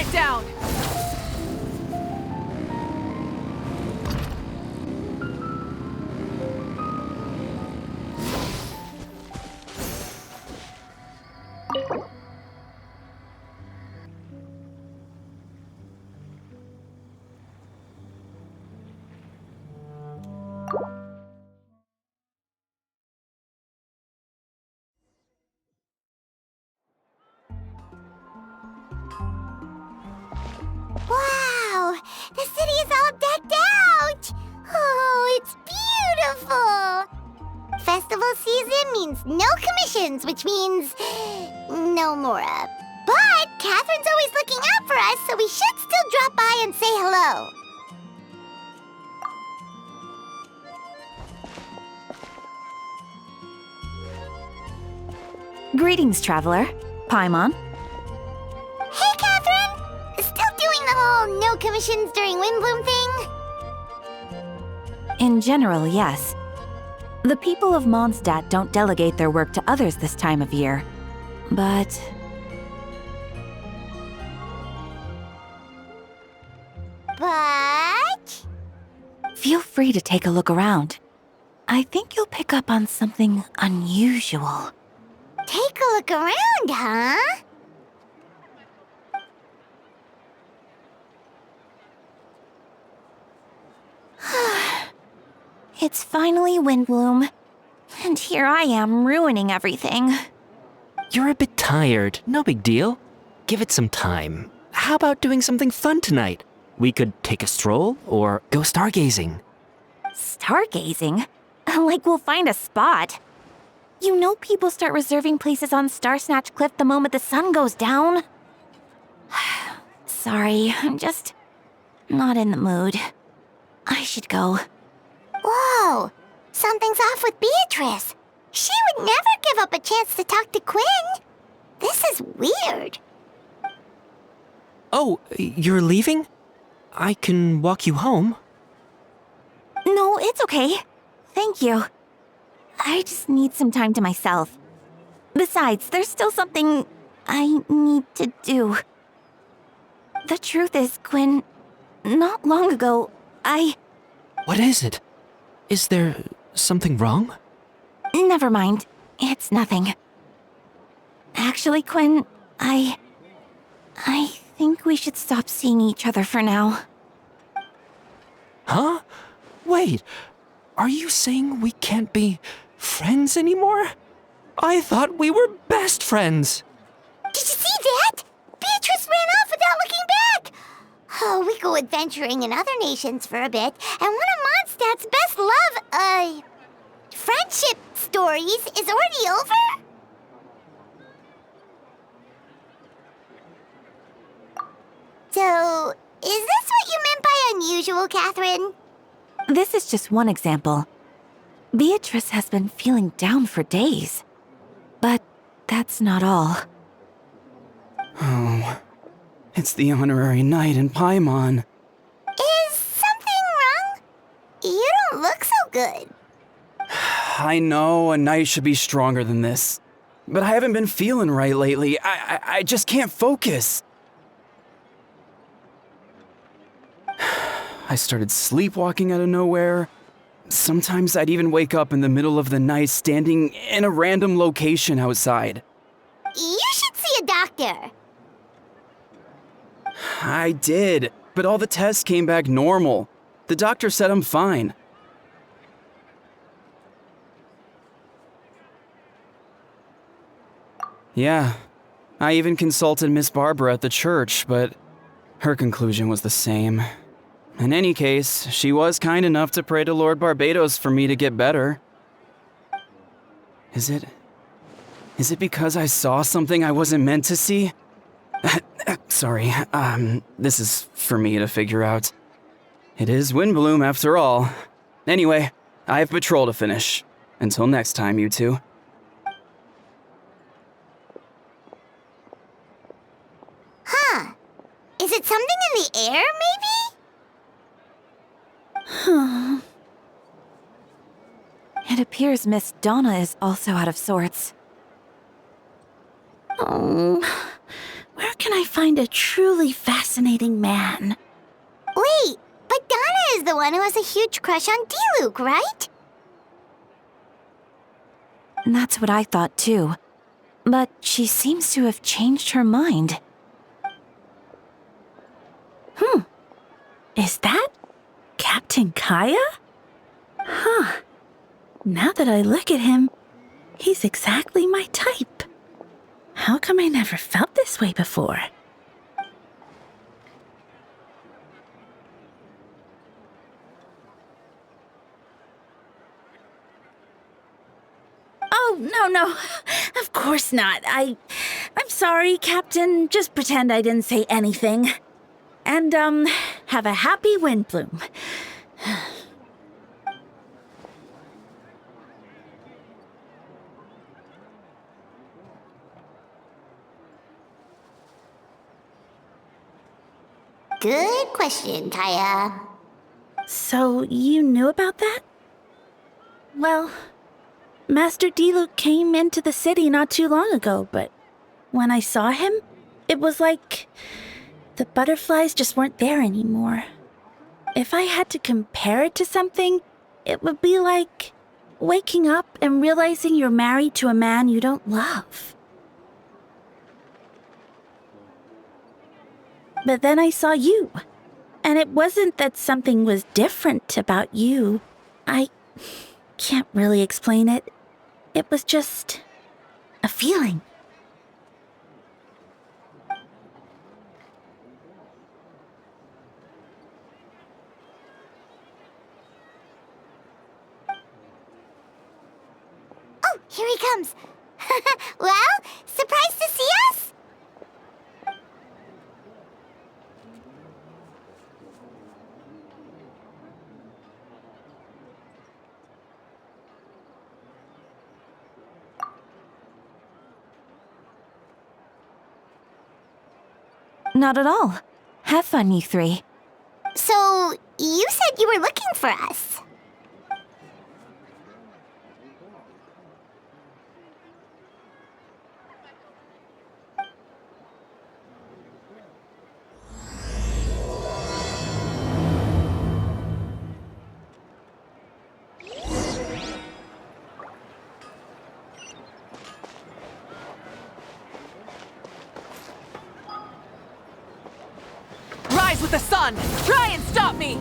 it down! Wow! The city is all decked out! Oh, it's beautiful! Festival season means no commissions, which means no Mora. But Catherine's always looking out for us, so we should still drop by and say hello. Greetings, traveler. Paimon. Hey, Catherine! Still doing the whole no commissions during Windbloom thing? In general, yes. The people of Mondstadt don't delegate their work to others this time of year. But... Feel free to take a look around. I think you'll pick up on something unusual. Take a look around, huh? It's finally Windbloom. And here I am ruining everything. You're a bit tired. No big deal. Give it some time. How about doing something fun tonight? We could take a stroll or go stargazing. Stargazing? Like we'll find a spot. You know people start reserving places on Starsnatch Cliff the moment the sun goes down. Sorry, I'm just not in the mood. I should go. Whoa! Something's off with Beatrice. She would never give up a chance to talk to Quinn. This is weird. Oh, you're leaving? I can walk you home. No, it's okay. Thank you. I just need some time to myself. Besides, there's still something I need to do. The truth is, Quinn, not long ago, What is it? Is there something wrong? Never mind. It's nothing. Actually, Quinn, I think we should stop seeing each other for now. Huh? Wait, are you saying we can't be friends anymore? I thought we were best friends. Did you see that? Beatrice ran off without looking back. Oh, we go adventuring in other nations for a bit, and one of Mondstadt's best friendship stories is already over? So, is this what you meant by unusual, Catherine? This is just one example. Beatrice has been feeling down for days. But that's not all. Oh, it's the honorary knight in Paimon. Is something wrong? You don't look so good. I know a knight should be stronger than this, but I haven't been feeling right lately. I just can't focus. I started sleepwalking out of nowhere. Sometimes I'd even wake up in the middle of the night standing in a random location outside. You should see a doctor. I did, but all the tests came back normal. The doctor said I'm fine. Yeah, I even consulted Miss Barbara at the church, but her conclusion was the same. In any case, she was kind enough to pray to Lord Barbados for me to get better. Is it because I saw something I wasn't meant to see? Sorry, this is for me to figure out. It is Windbloom after all. Anyway, I have patrol to finish. Until next time, you two. Huh. Is it something in the air, maybe? It appears Miss Donna is also out of sorts. Oh, where can I find a truly fascinating man. Wait, but Donna is the one who has a huge crush on Diluc, right? That's what I thought too. But she seems to have changed her mind. Is that Captain Kaya? Huh. Now that I look at him, he's exactly my type. How come I never felt this way before? Oh, no. Of course not. I'm sorry, Captain. Just pretend I didn't say anything. And, have a happy Windbloom. Good question, Kaya. So, you knew about that? Well, Master Diluc came into the city not too long ago, but when I saw him, it was like the butterflies just weren't there anymore. If I had to compare it to something, it would be like waking up and realizing you're married to a man you don't love. But then I saw you, and it wasn't that something was different about you. I can't really explain it. It was just a feeling. Oh, here he comes. Well, surprised to see us? Not at all. Have fun, you three. So, you said you were looking for us. Rise with the sun! Try and stop me!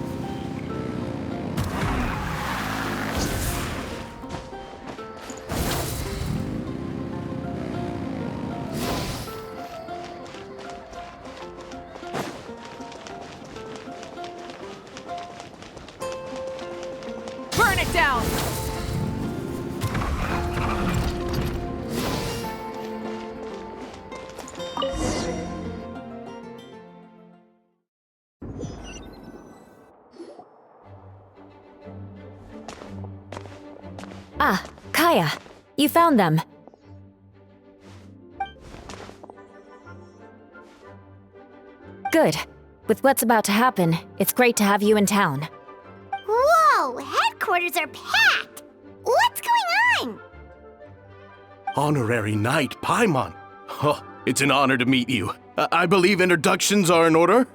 Burn it down! Ah, Kaya, you found them. Good. With what's about to happen, it's great to have you in town. Whoa, headquarters are packed. What's going on? Honorary Knight Paimon. Oh, it's an honor to meet you. I believe introductions are in order?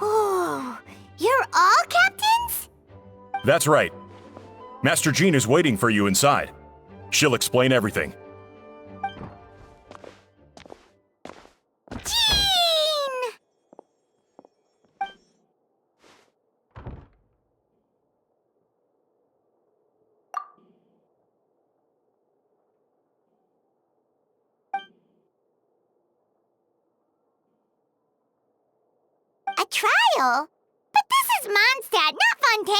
Oh, you're all captains? That's right. Master Jean is waiting for you inside. She'll explain everything. Jean! A trial? But this is Mondstadt, not Fontaine!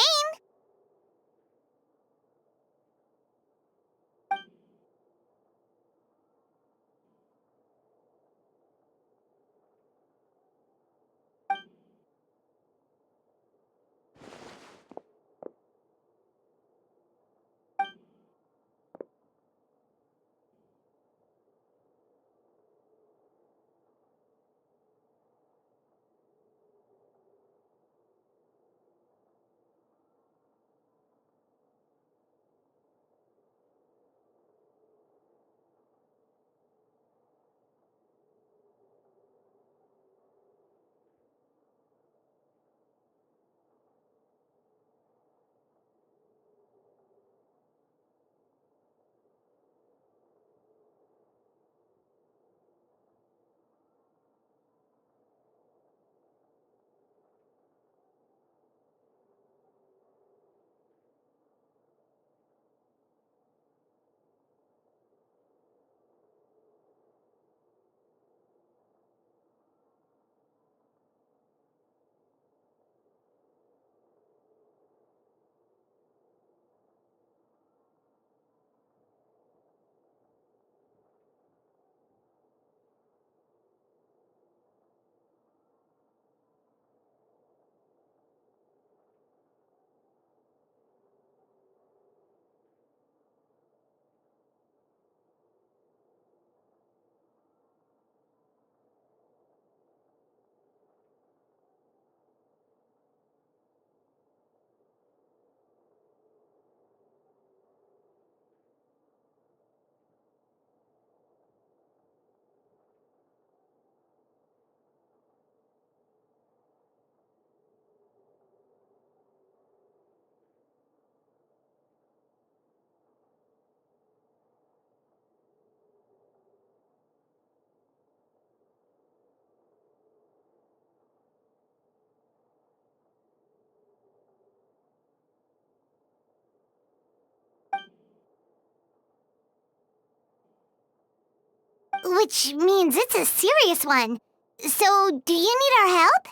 which means it's a serious one. So, do you need our help?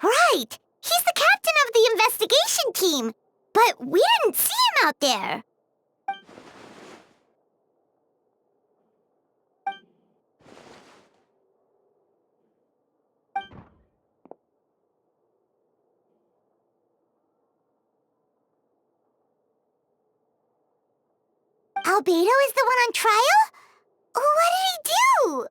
Right! He's the captain of the investigation team! But we didn't see him out there! Albedo is the one on trial? What did he do?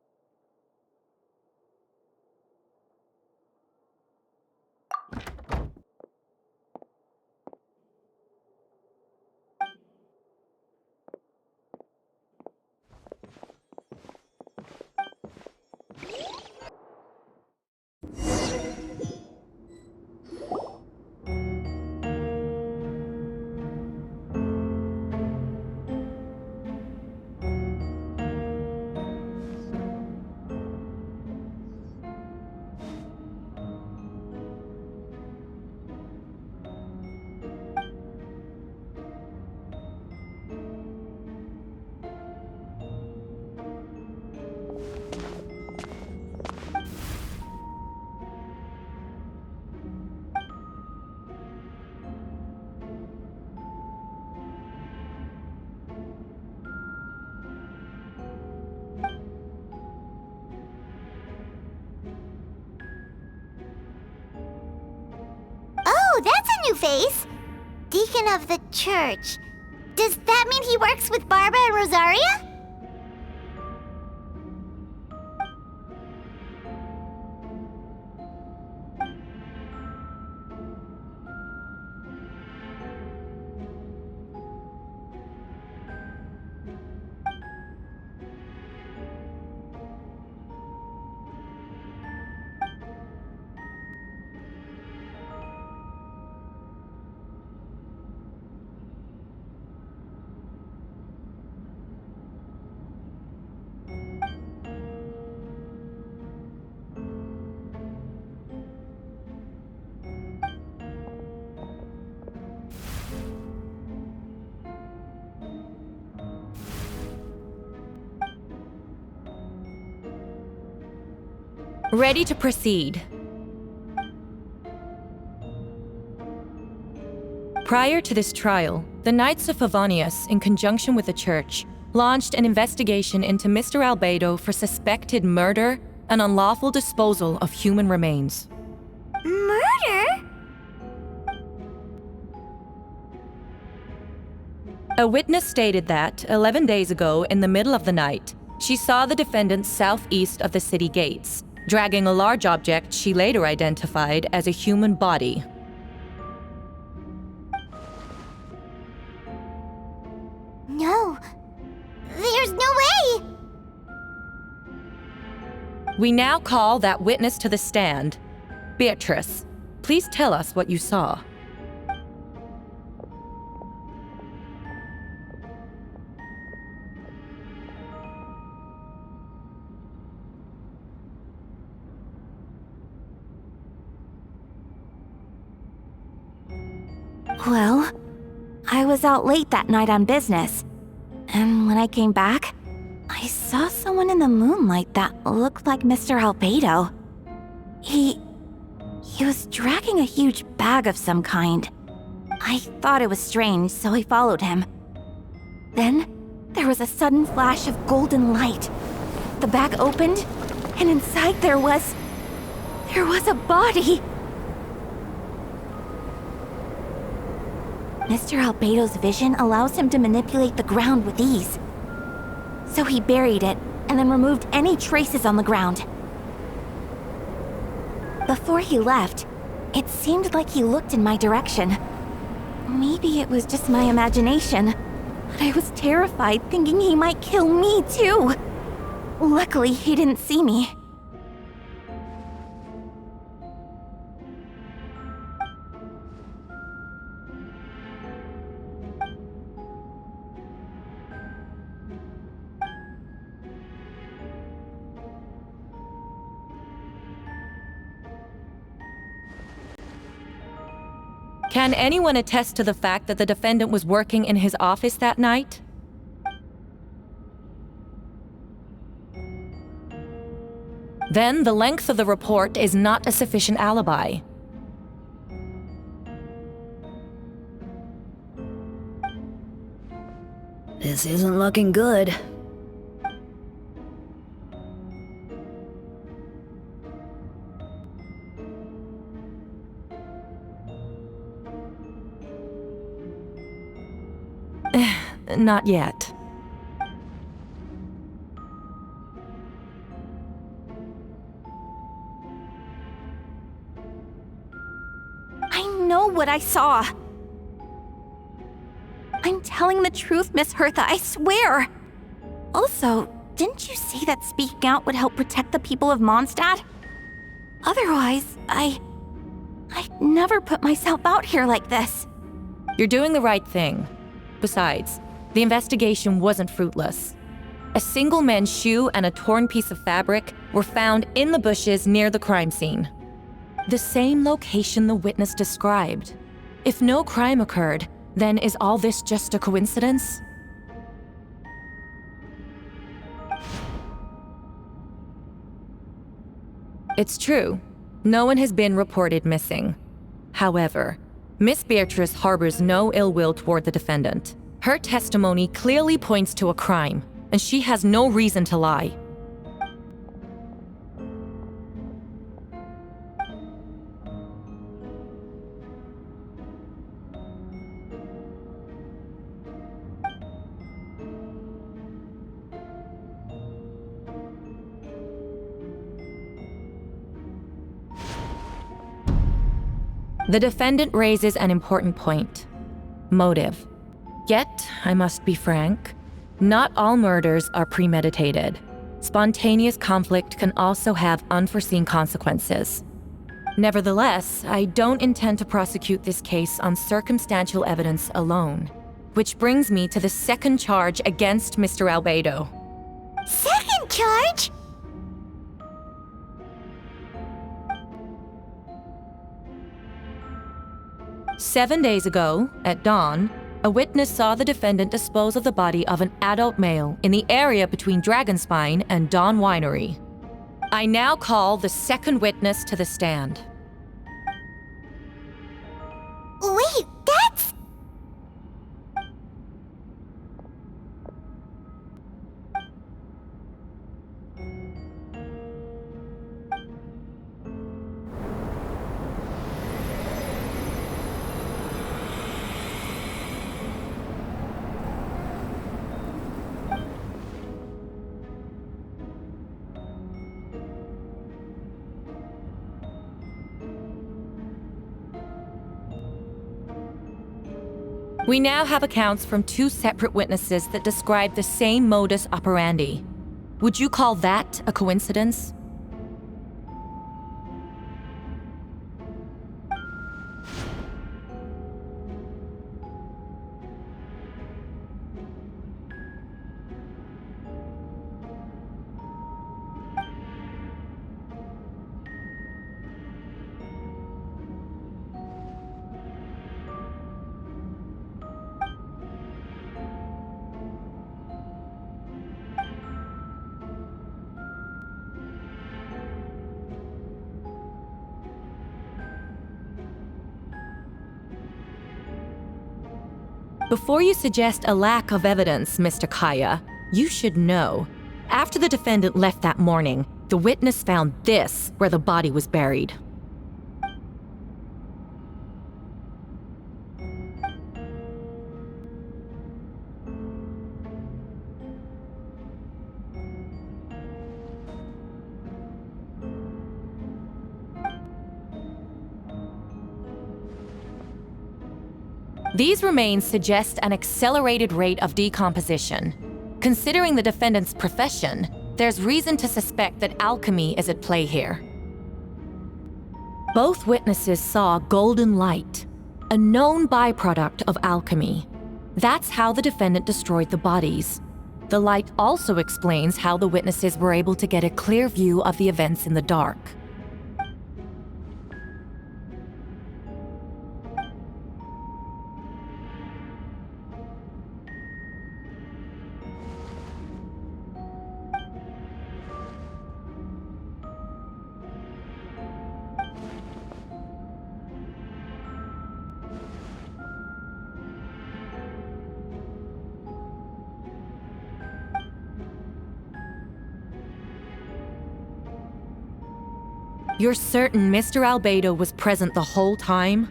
Oh, that's a new face! Deacon of the church. Does that mean he works with Barbara and Rosaria? Ready to proceed. Prior to this trial, the Knights of Favonius, in conjunction with the Church, launched an investigation into Mr. Albedo for suspected murder and unlawful disposal of human remains. Murder? A witness stated that, 11 days ago, in the middle of the night, she saw the defendant southeast of the city gates, dragging a large object she later identified as a human body. No. There's no way! We now call that witness to the stand. Beatrice, please tell us what you saw. Well, I was out late that night on business. And when I came back, I saw someone in the moonlight that looked like Mr. Albedo. He was dragging a huge bag of some kind. I thought it was strange, so I followed him. Then, there was a sudden flash of golden light. The bag opened, and inside there was a body! Mr. Albedo's vision allows him to manipulate the ground with ease. So he buried it, and then removed any traces on the ground. Before he left, it seemed like he looked in my direction. Maybe it was just my imagination, but I was terrified thinking he might kill me too. Luckily, he didn't see me. Can anyone attest to the fact that the defendant was working in his office that night? Then the length of the report is not a sufficient alibi. This isn't looking good. Not yet. I know what I saw. I'm telling the truth, Miss Hertha, I swear. Also, didn't you say that speaking out would help protect the people of Mondstadt? Otherwise, I'd never put myself out here like this. You're doing the right thing. Besides, the investigation wasn't fruitless. A single man's shoe and a torn piece of fabric were found in the bushes near the crime scene. The same location the witness described. If no crime occurred, then is all this just a coincidence? It's true. No one has been reported missing. However, Miss Beatrice harbors no ill will toward the defendant. Her testimony clearly points to a crime, and she has no reason to lie. The defendant raises an important point: motive. Yet, I must be frank, not all murders are premeditated. Spontaneous conflict can also have unforeseen consequences. Nevertheless, I don't intend to prosecute this case on circumstantial evidence alone. Which brings me to the second charge against Mr. Albedo. Second charge? "7 days ago, at dawn, a witness saw the defendant dispose of the body of an adult male in the area between Dragonspine and Dawn Winery. I now call the second witness to the stand." Wait, that's... We now have accounts from 2 separate witnesses that describe the same modus operandi. Would you call that a coincidence? Before you suggest a lack of evidence, Mr. Kaya, you should know. After the defendant left that morning, the witness found this where the body was buried. These remains suggest an accelerated rate of decomposition. Considering the defendant's profession, there's reason to suspect that alchemy is at play here. Both witnesses saw golden light, a known byproduct of alchemy. That's how the defendant destroyed the bodies. The light also explains how the witnesses were able to get a clear view of the events in the dark. You're certain Mr. Albedo was present the whole time?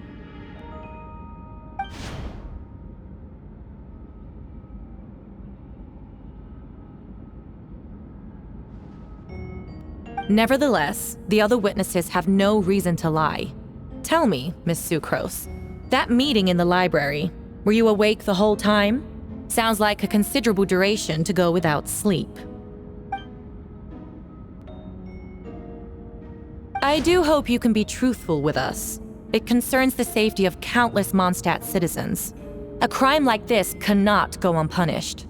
Nevertheless, the other witnesses have no reason to lie. Tell me, Miss Sucrose, that meeting in the library, were you awake the whole time? Sounds like a considerable duration to go without sleep. I do hope you can be truthful with us. It concerns the safety of countless Mondstadt citizens. A crime like this cannot go unpunished.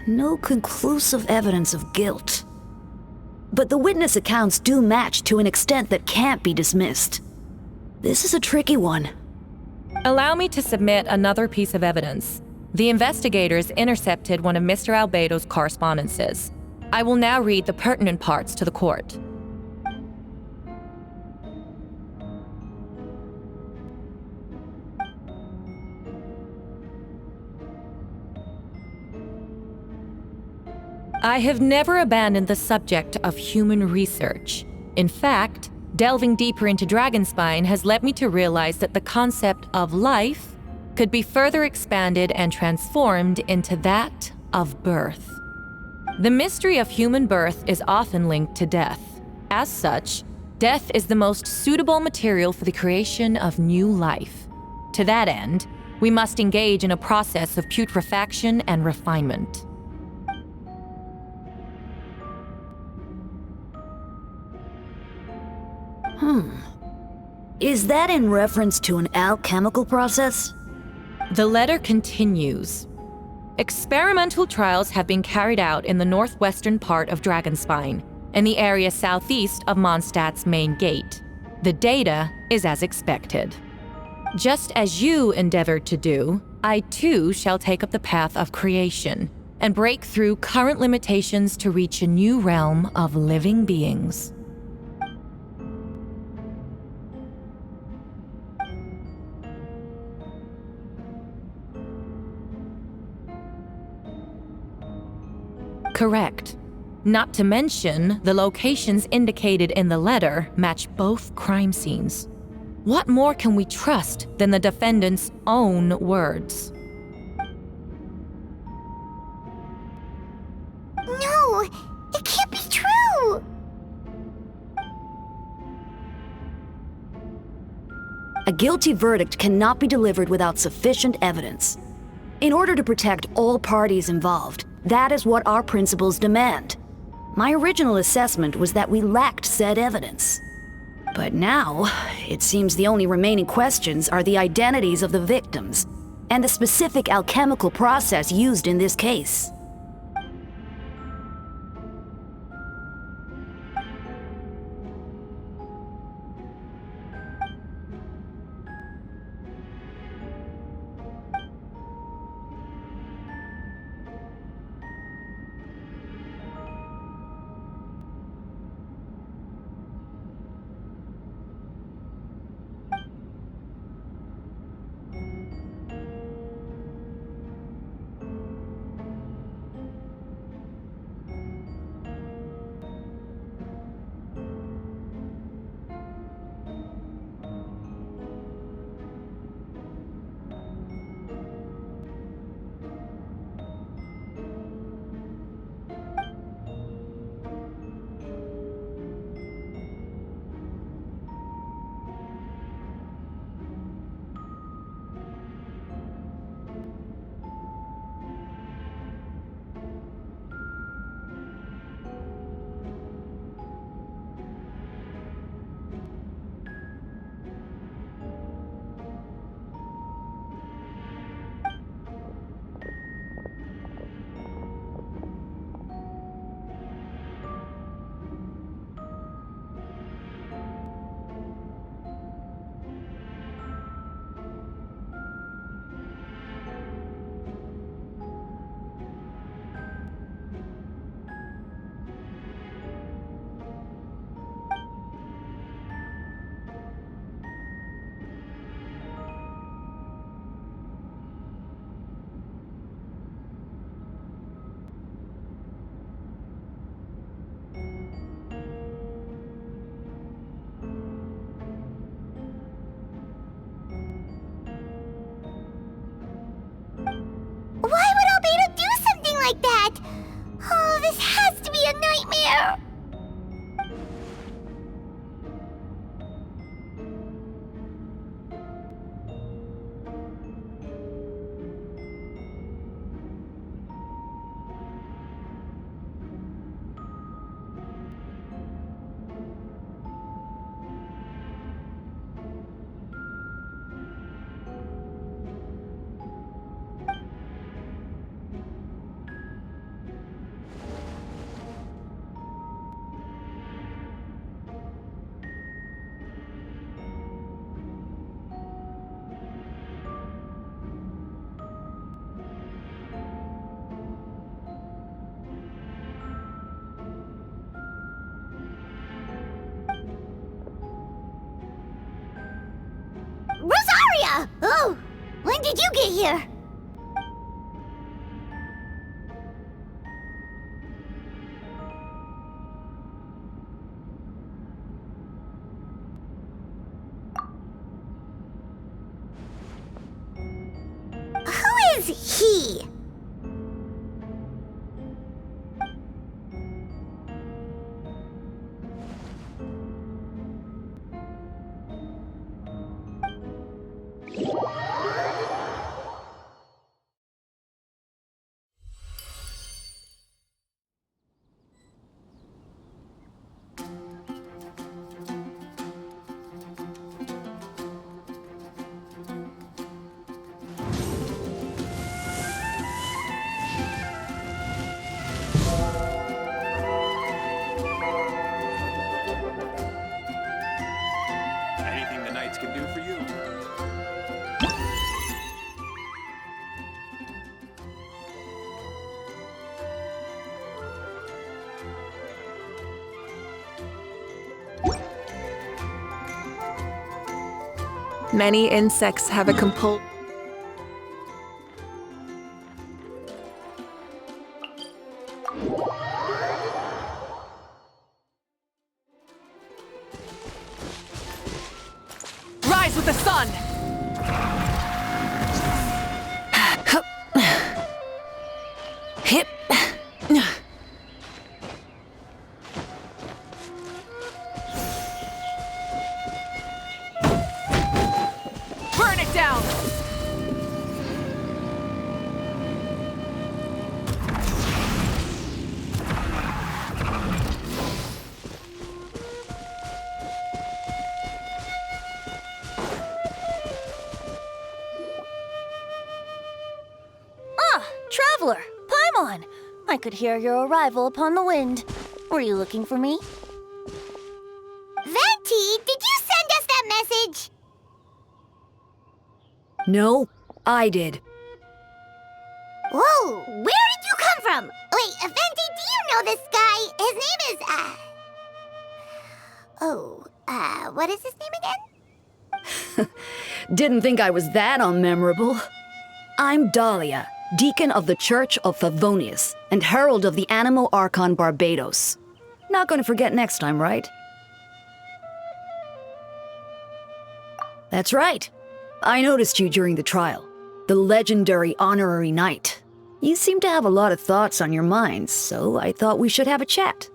No conclusive evidence of guilt. But the witness accounts do match to an extent that can't be dismissed. This is a tricky one. Allow me to submit another piece of evidence. The investigators intercepted one of Mr. Albedo's correspondences. I will now read the pertinent parts to the court. I have never abandoned the subject of human research. In fact, delving deeper into Dragonspine has led me to realize that the concept of life could be further expanded and transformed into that of birth. The mystery of human birth is often linked to death. As such, death is the most suitable material for the creation of new life. To that end, we must engage in a process of putrefaction and refinement. Is that in reference to an alchemical process? The letter continues. Experimental trials have been carried out in the northwestern part of Dragonspine, in the area southeast of Mondstadt's main gate. The data is as expected. Just as you endeavored to do, I too shall take up the path of creation and break through current limitations to reach a new realm of living beings. Correct. Not to mention, the locations indicated in the letter match both crime scenes. What more can we trust than the defendant's own words? No, it can't be true! A guilty verdict cannot be delivered without sufficient evidence. In order to protect all parties involved, that is what our principles demand. My original assessment was that we lacked said evidence. But now, it seems the only remaining questions are the identities of the victims and the specific alchemical process used in this case. like that! Oh, this has to be a nightmare! Rosaria! Oh, when did you get here? Who is he? Anything the Knights can do for you? Many insects have a Rise with the sun! Hip. Burn it down! Traveler, Paimon! I could hear your arrival upon the wind. Were you looking for me? Venti, did you send us that message? No, I did. Whoa, where did you come from? Wait, Venti, do you know this guy? His name is, what is his name again? Didn't think I was that unmemorable. I'm Dahlia, Deacon of the Church of Favonius and Herald of the Animo Archon Barbados. Not gonna forget next time, right? That's right. I noticed you during the trial. The legendary honorary knight. You seem to have a lot of thoughts on your mind, so I thought we should have a chat.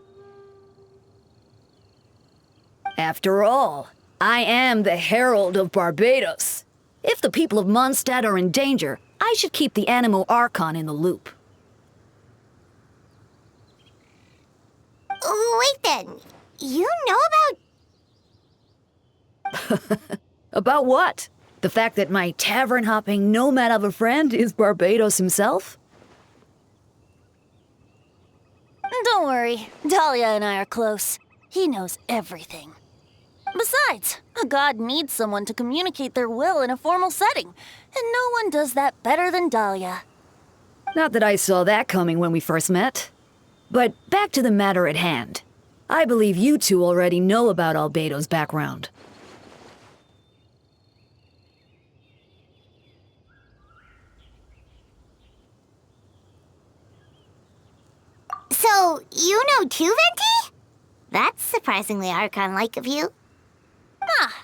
After all, I am the Herald of Barbados. If the people of Mondstadt are in danger, I should keep the Animo Archon in the loop. Wait then, you know about... About what? The fact that my tavern-hopping nomad of a friend is Barbados himself? Don't worry, Dahlia and I are close. He knows everything. Besides, a god needs someone to communicate their will in a formal setting, and no one does that better than Dahlia. Not that I saw that coming when we first met. But back to the matter at hand. I believe you two already know about Albedo's background. So, you know too, Venti? That's surprisingly Archon-like of you.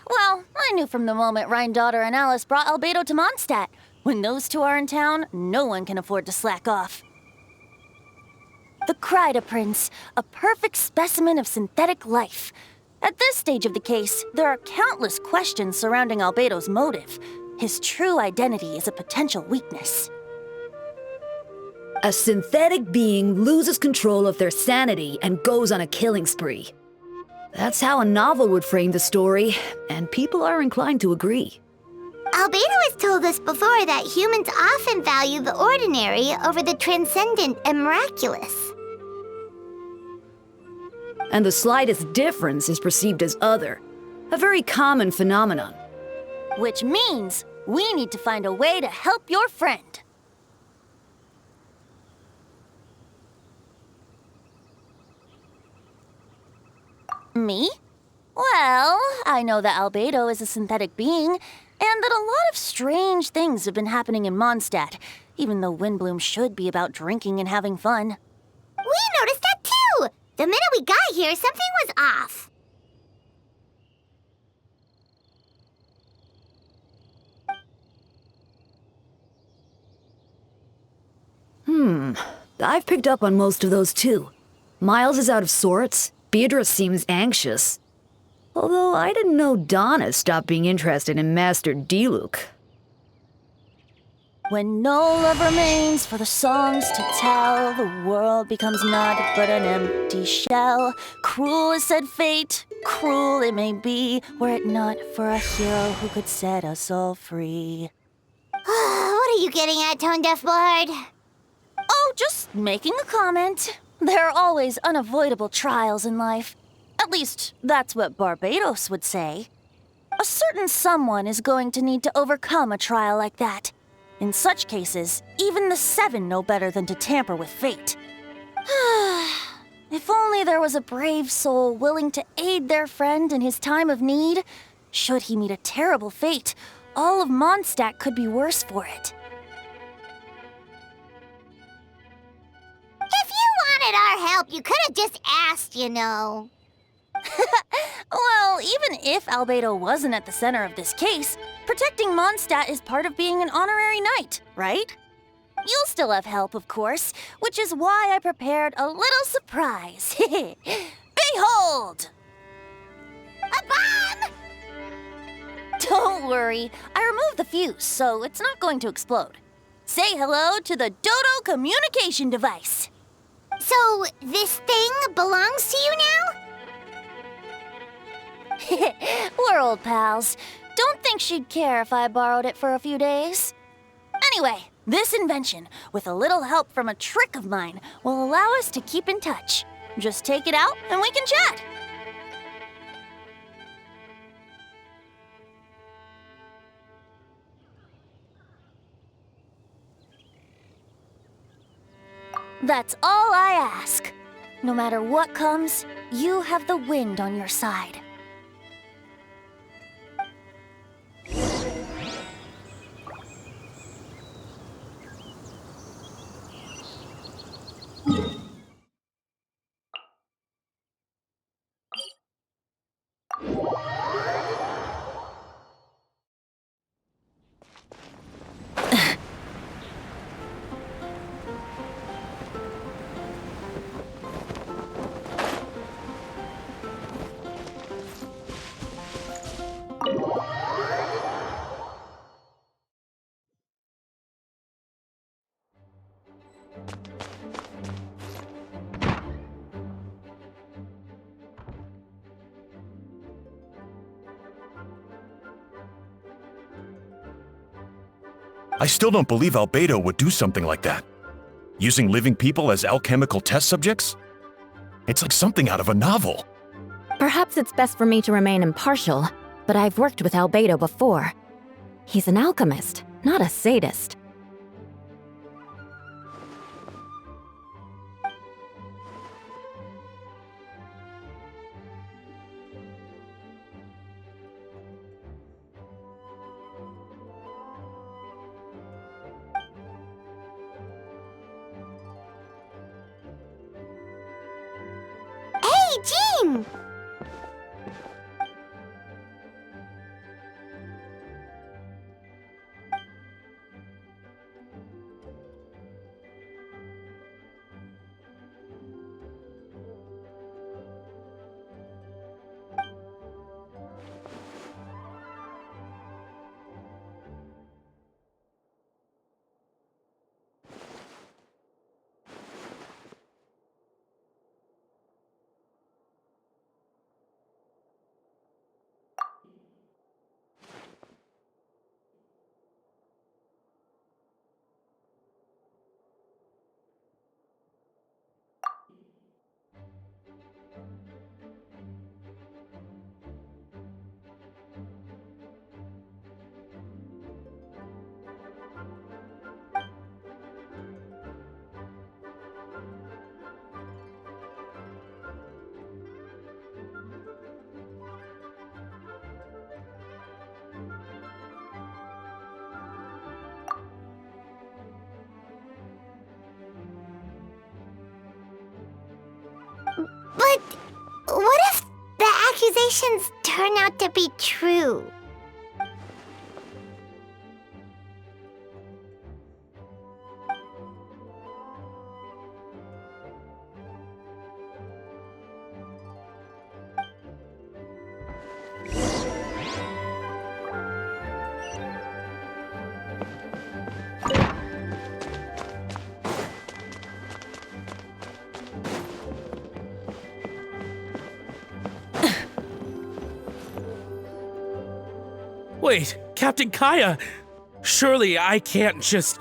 Well, I knew from the moment Rhine-Daughter and Alice brought Albedo to Mondstadt. When those two are in town, no one can afford to slack off. The Kryda Prince, a perfect specimen of synthetic life. At this stage of the case, there are countless questions surrounding Albedo's motive. His true identity is a potential weakness. A synthetic being loses control of their sanity and goes on a killing spree. That's how a novel would frame the story, and people are inclined to agree. Albedo has told us before that humans often value the ordinary over the transcendent and miraculous. And the slightest difference is perceived as other, a very common phenomenon. Which means we need to find a way to help your friend. Me? Well, I know that Albedo is a synthetic being, and that a lot of strange things have been happening in Mondstadt, even though Windbloom should be about drinking and having fun. We noticed that too! The minute we got here, something was off. I've picked up on most of those too. Miles is out of sorts. Beatrice seems anxious. Although I didn't know Donna stopped being interested in Master Diluc. When no love remains for the songs to tell, the world becomes naught but an empty shell. Cruel is said fate, cruel it may be, were it not for a hero who could set us all free. What are you getting at, Tone Deaf Bard? Oh, just making a comment. There are always unavoidable trials in life. At least, that's what Barbados would say. A certain someone is going to need to overcome a trial like that. In such cases, even the Seven know better than to tamper with fate. If only there was a brave soul willing to aid their friend in his time of need. Should he meet a terrible fate, all of Mondstadt could be worse for it. If you wanted our help, you could have just asked, you know. Well, even if Albedo wasn't at the center of this case, protecting Mondstadt is part of being an honorary knight, right? You'll still have help, of course, which is why I prepared a little surprise. Behold! A bomb! Don't worry, I removed the fuse, so it's not going to explode. Say hello to the Dodo communication device. So, this thing belongs to you now? We're old pals. Don't think she'd care if I borrowed it for a few days. Anyway, this invention, with a little help from a trick of mine, will allow us to keep in touch. Just take it out and we can chat. That's all I ask. No matter what comes, you have the wind on your side. I still don't believe Albedo would do something like that. Using living people as alchemical test subjects? It's like something out of a novel. Perhaps it's best for me to remain impartial, but I've worked with Albedo before. He's an alchemist, not a sadist. Hey, Jean! But what if the accusations turn out to be true? Wait, Captain Kaya! Surely I can't just...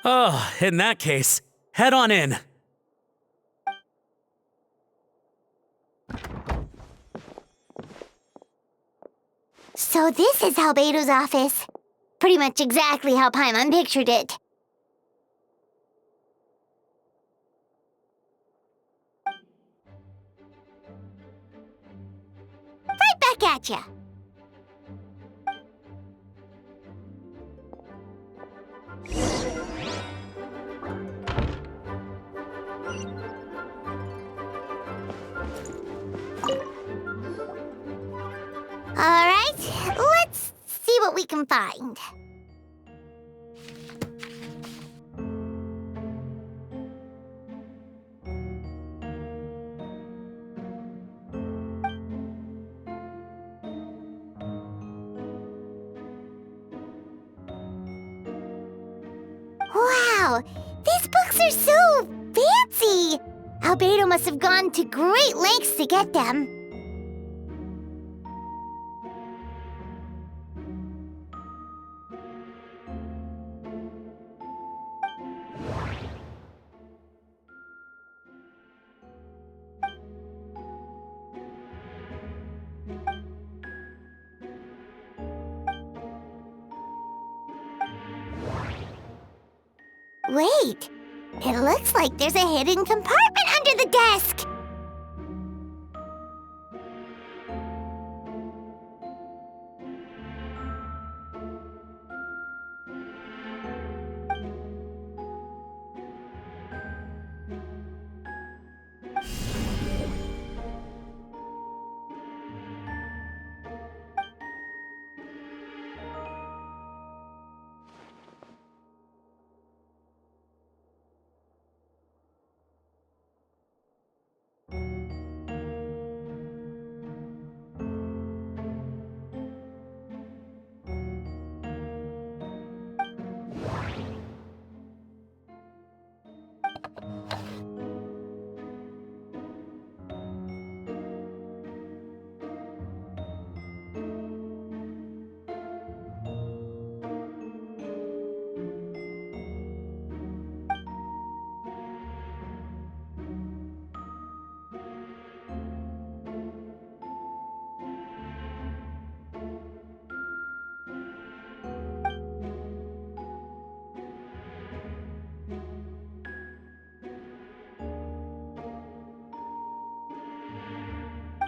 Oh, in that case, head on in. So this is Albedo's office. Pretty much exactly how Paimon pictured it. Right back at ya. All right, let's see what we can find. Wow, these books are so fancy! Albedo must have gone to great lengths to get them. Wait, it looks like there's a hidden compartment under the desk.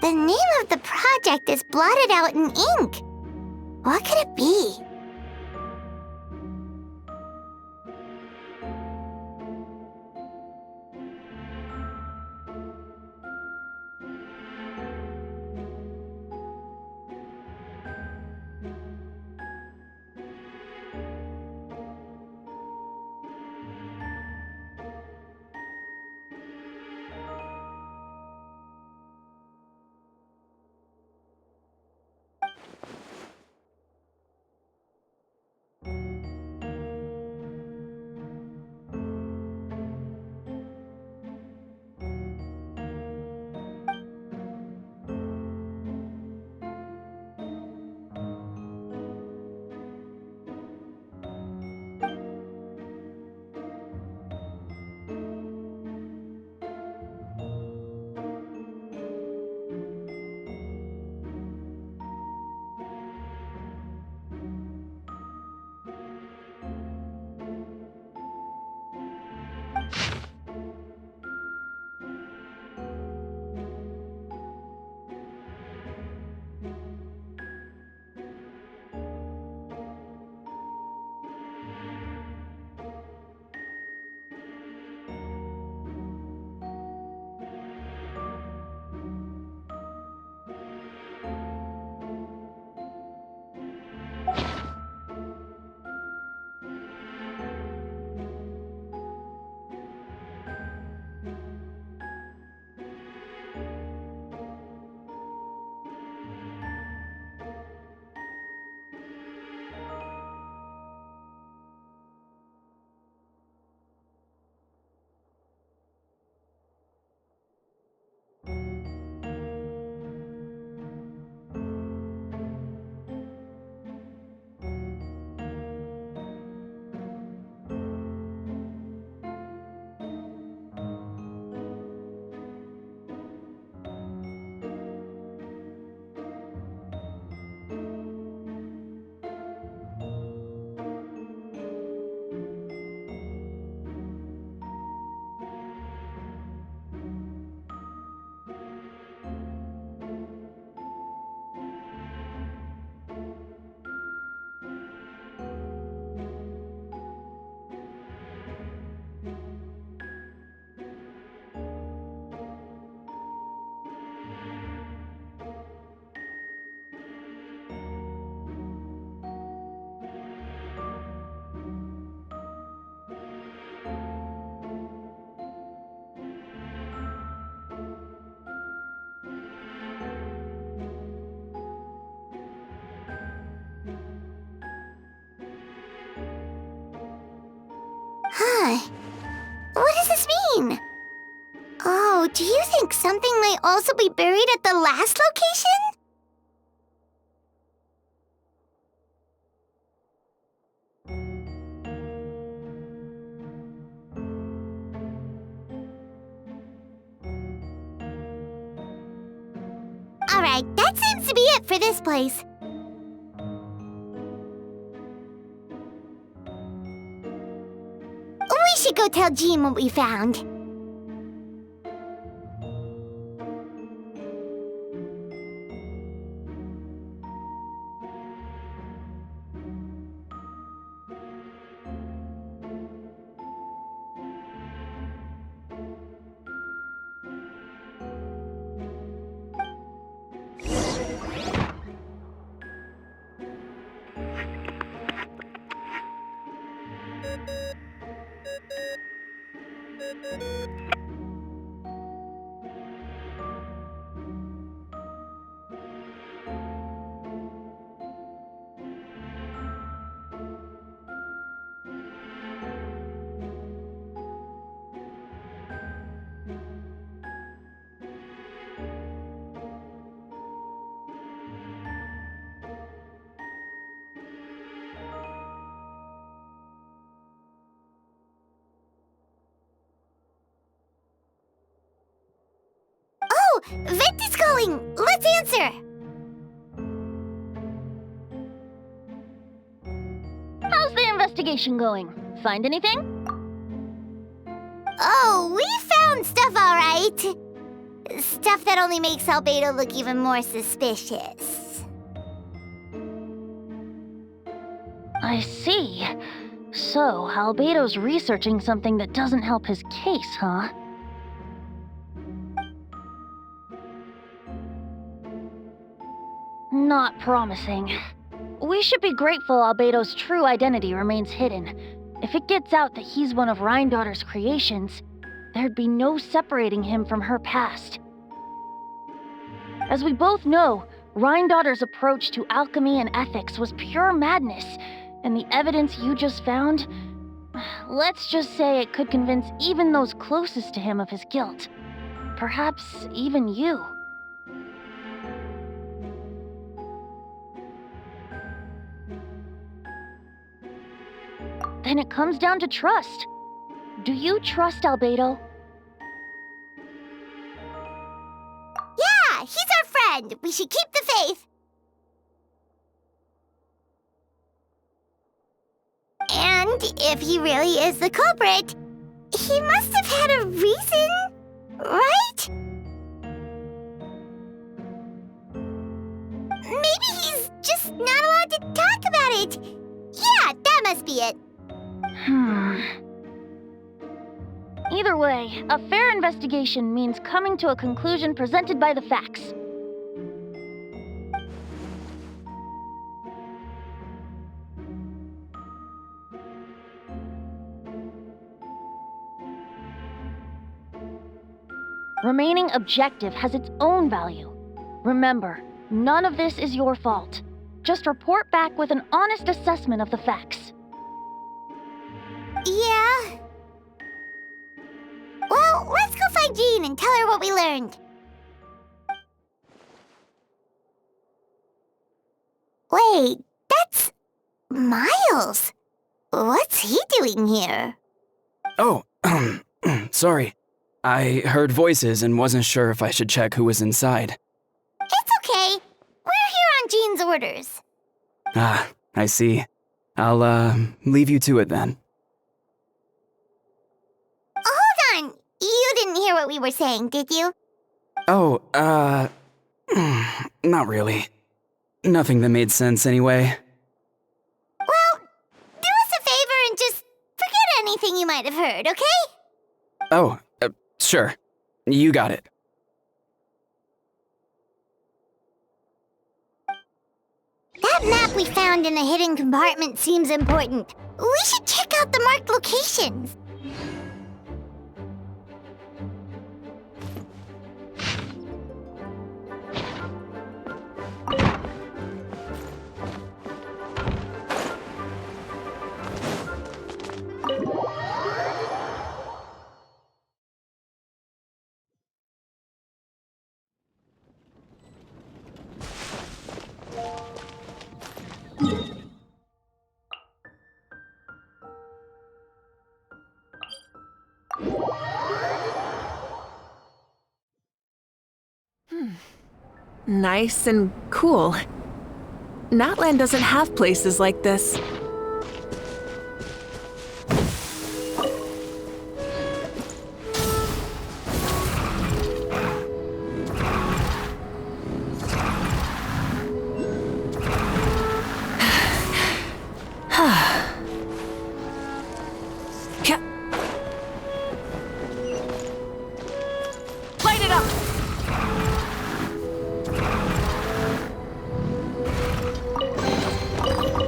The name of the project is blotted out in ink. What could it be? What does this mean? Oh, do you think something might also be buried at the last location? Alright, that seems to be it for this place. We should go tell Jean what we found. Oh, Vent is calling! Let's answer! How's the investigation going? Find anything? Oh, we found stuff alright. Stuff that only makes Albedo look even more suspicious. I see. So, Albedo's researching something that doesn't help his case, huh? Not promising. We should be grateful Albedo's true identity remains hidden. If it gets out that he's one of Rhindaughter's creations, there'd be no separating him from her past. As we both know, Rhindaughter's approach to alchemy and ethics was pure madness, and the evidence you just found, let's just say it could convince even those closest to him of his guilt. Perhaps even you. Then it comes down to trust. Do you trust Albedo? Yeah, he's our friend. We should keep the faith. And if he really is the culprit, he must have had a reason, right? Maybe he's just not allowed to talk about it. Yeah, that must be it. Either way, a fair investigation means coming to a conclusion presented by the facts. Remaining objective has its own value. Remember, none of this is your fault. Just report back with an honest assessment of the facts. Yeah. Well, let's go find Jean and tell her what we learned. Wait, that's Miles. What's he doing here? Oh, sorry. I heard voices and wasn't sure if I should check who was inside. It's okay. We're here on Jean's orders. Ah, I see. I'll, leave you to it then. Hold on. You didn't hear what we were saying, did you? Oh, not really. Nothing that made sense anyway. Well, do us a favor and just forget anything you might have heard, okay? Oh, sure. You got it. That map we found in the hidden compartment seems important. We should check out the marked locations. Nice and cool. Natlan doesn't have places like this. Light it up!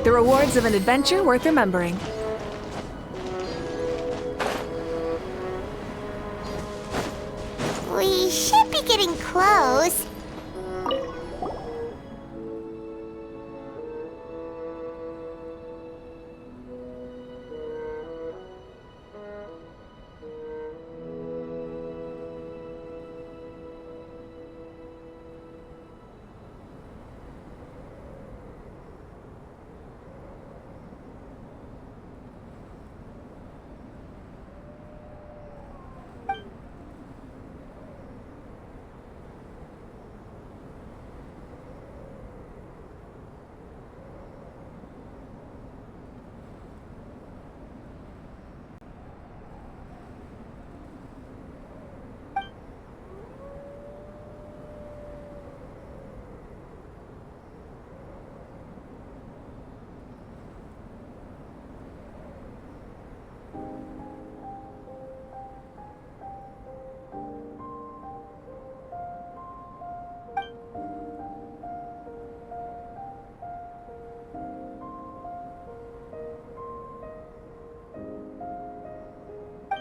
The rewards of an adventure worth remembering. We should be getting close.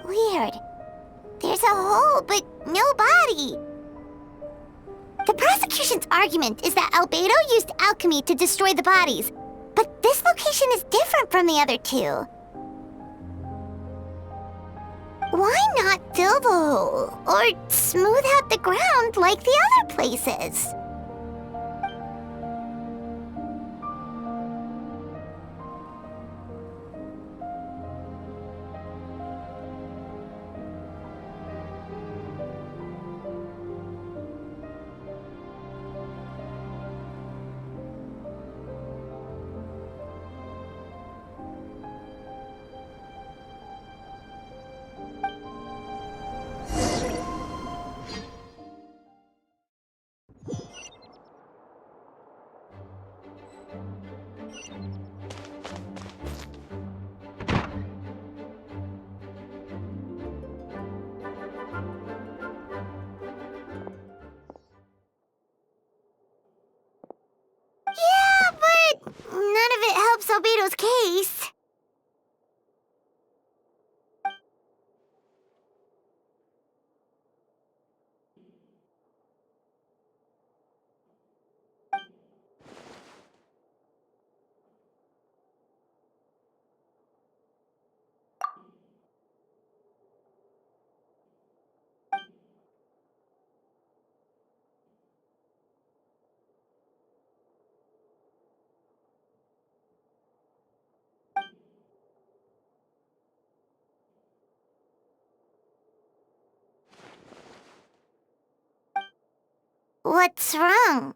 Weird. There's a hole, but no body. The prosecution's argument is that Albedo used alchemy to destroy the bodies, but this location is different from the other two. Why not fill the hole, or smooth out the ground like the other places? Yeah, but none of it helps Albedo's case. What's wrong?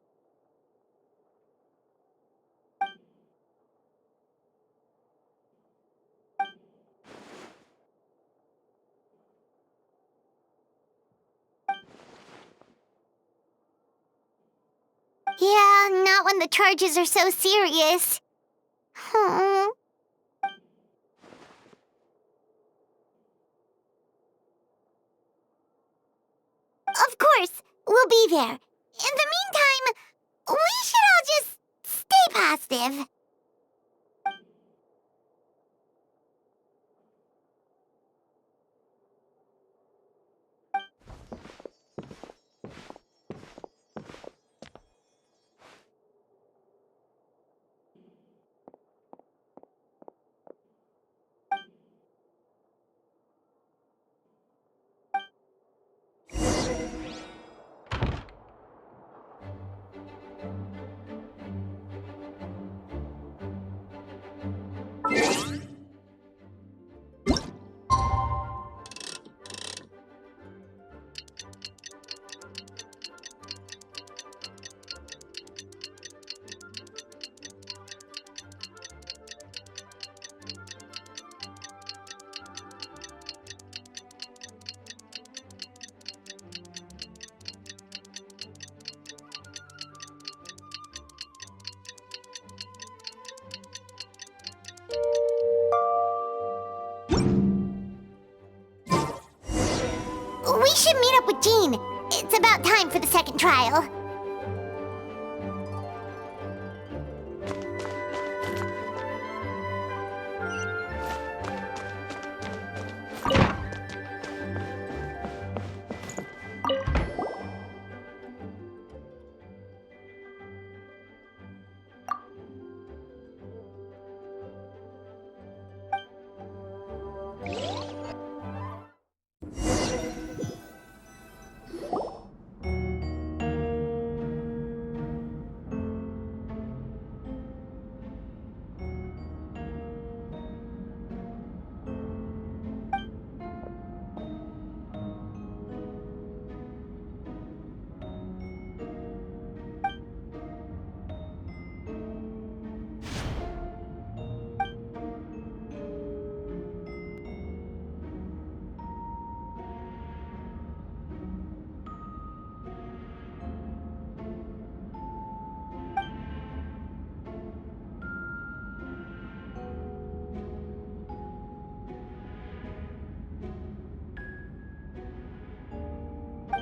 Yeah, not when the charges are so serious. Hmm. Of course, we'll be there. In the meantime, we should all just stay positive. should meet up with Jean. It's about time for the second trial.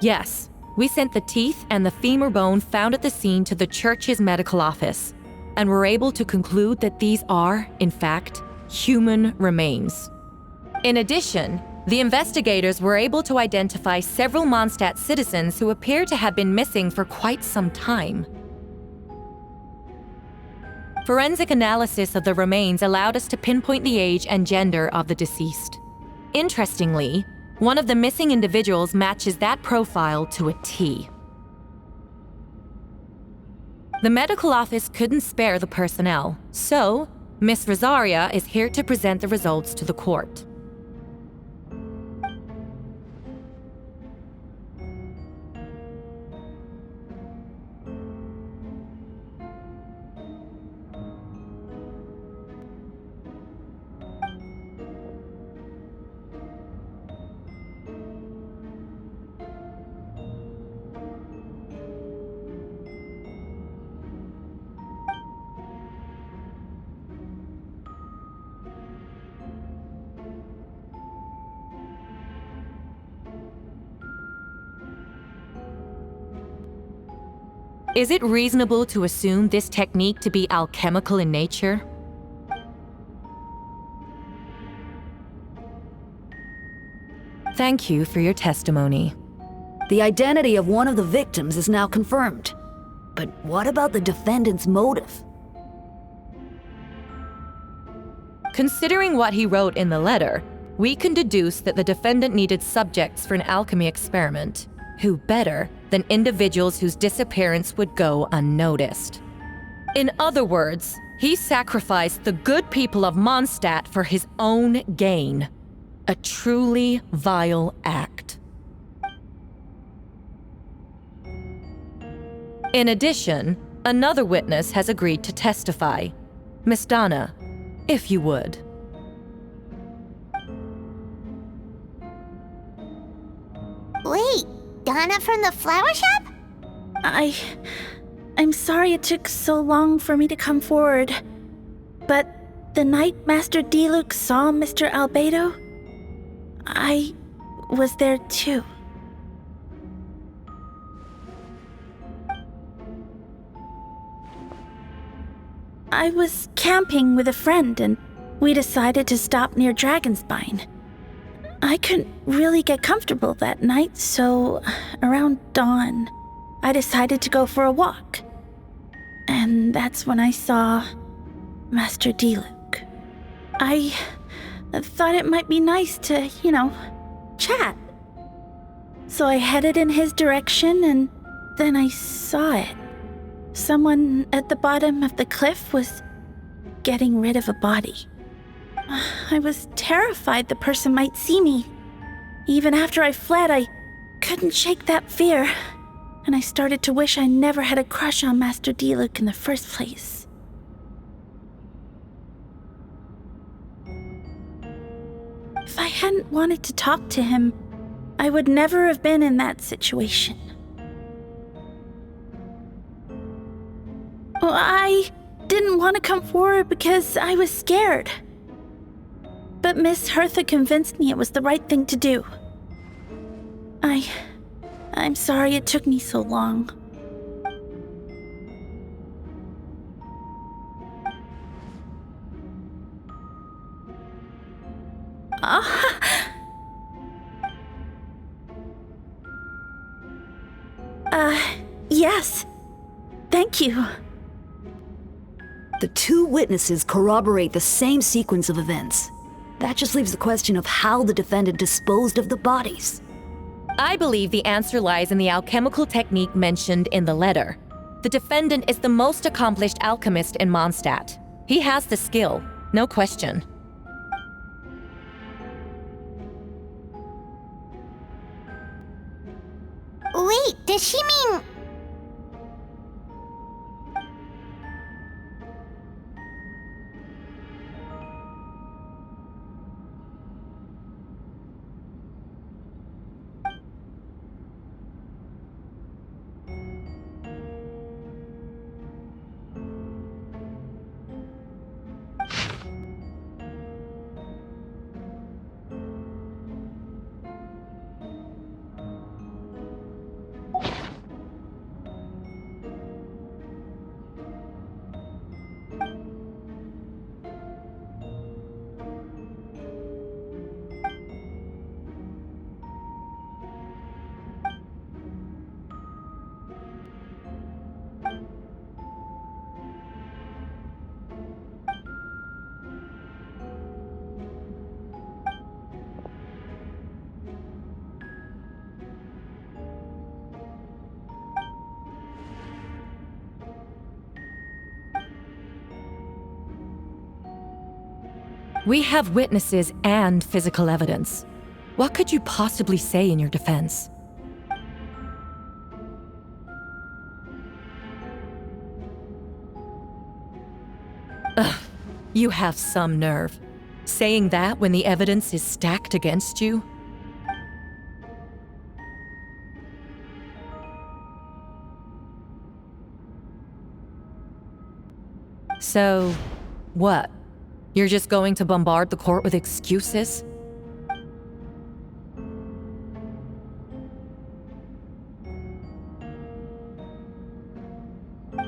Yes, we sent the teeth and the femur bone found at the scene to the church's medical office, and were able to conclude that these are, in fact, human remains. In addition, the investigators were able to identify several Mondstadt citizens who appear to have been missing for quite some time. Forensic analysis of the remains allowed us to pinpoint the age and gender of the deceased. Interestingly, one of the missing individuals matches that profile to a T. The medical office couldn't spare the personnel, so Miss Rosaria is here to present the results to the court. Is it reasonable to assume this technique to be alchemical in nature? Thank you for your testimony. The identity of one of the victims is now confirmed. But what about the defendant's motive? Considering what he wrote in the letter, we can deduce that the defendant needed subjects for an alchemy experiment. Who better than individuals whose disappearance would go unnoticed? In other words, he sacrificed the good people of Mondstadt for his own gain. A truly vile act. In addition, another witness has agreed to testify. Miss Donna, if you would. Wait, Donna from the flower shop? I'm sorry it took so long for me to come forward. But the night Master Diluc saw Mr. Albedo, I was there too. I was camping with a friend and we decided to stop near Dragonspine. I couldn't really get comfortable that night, so around dawn, I decided to go for a walk. And that's when I saw Master Diluc. I thought it might be nice to, chat. So I headed in his direction and then I saw it. Someone at the bottom of the cliff was getting rid of a body. I was terrified the person might see me. Even after I fled, I couldn't shake that fear. And I started to wish I never had a crush on Master Diluc in the first place. If I hadn't wanted to talk to him, I would never have been in that situation. Well, I didn't want to come forward because I was scared. But Miss Hertha convinced me it was the right thing to do. I'm sorry it took me so long. Yes. Thank you. The two witnesses corroborate the same sequence of events. That just leaves the question of how the defendant disposed of the bodies. I believe the answer lies in the alchemical technique mentioned in the letter. The defendant is the most accomplished alchemist in Mondstadt. He has the skill, no question. Wait, does she mean... We have witnesses and physical evidence. What could you possibly say in your defense? Ugh, you have some nerve. Saying that when the evidence is stacked against you? So, what? You're just going to bombard the court with excuses?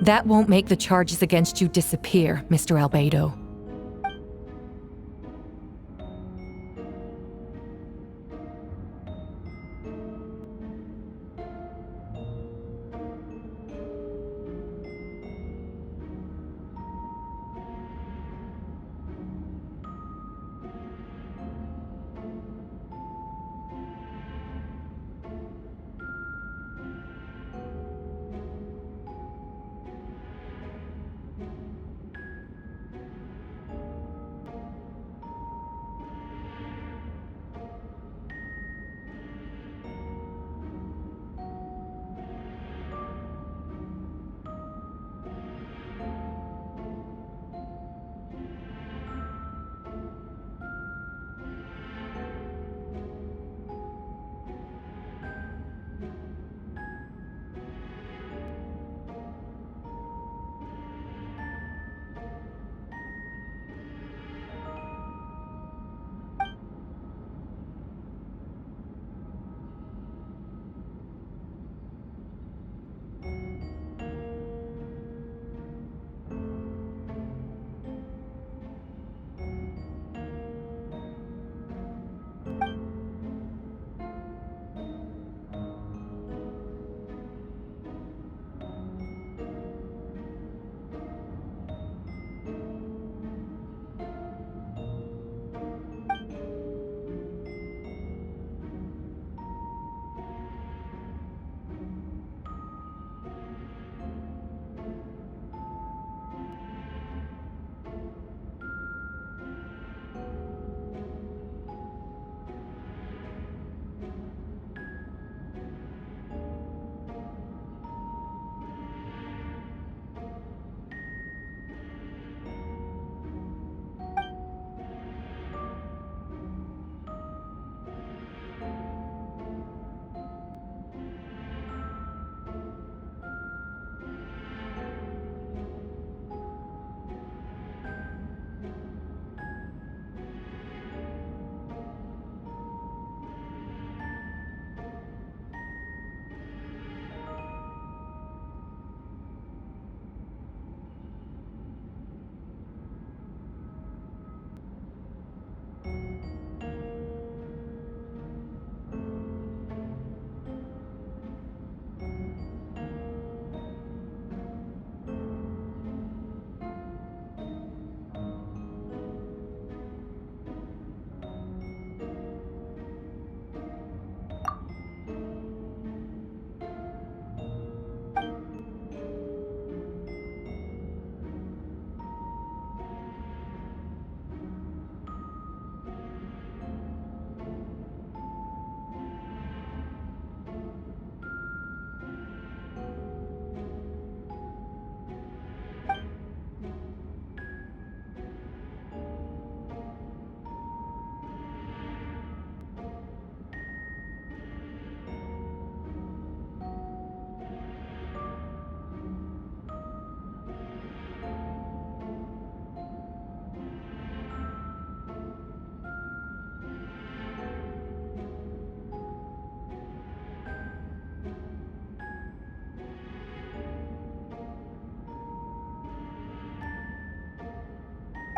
That won't make the charges against you disappear, Mr. Albedo.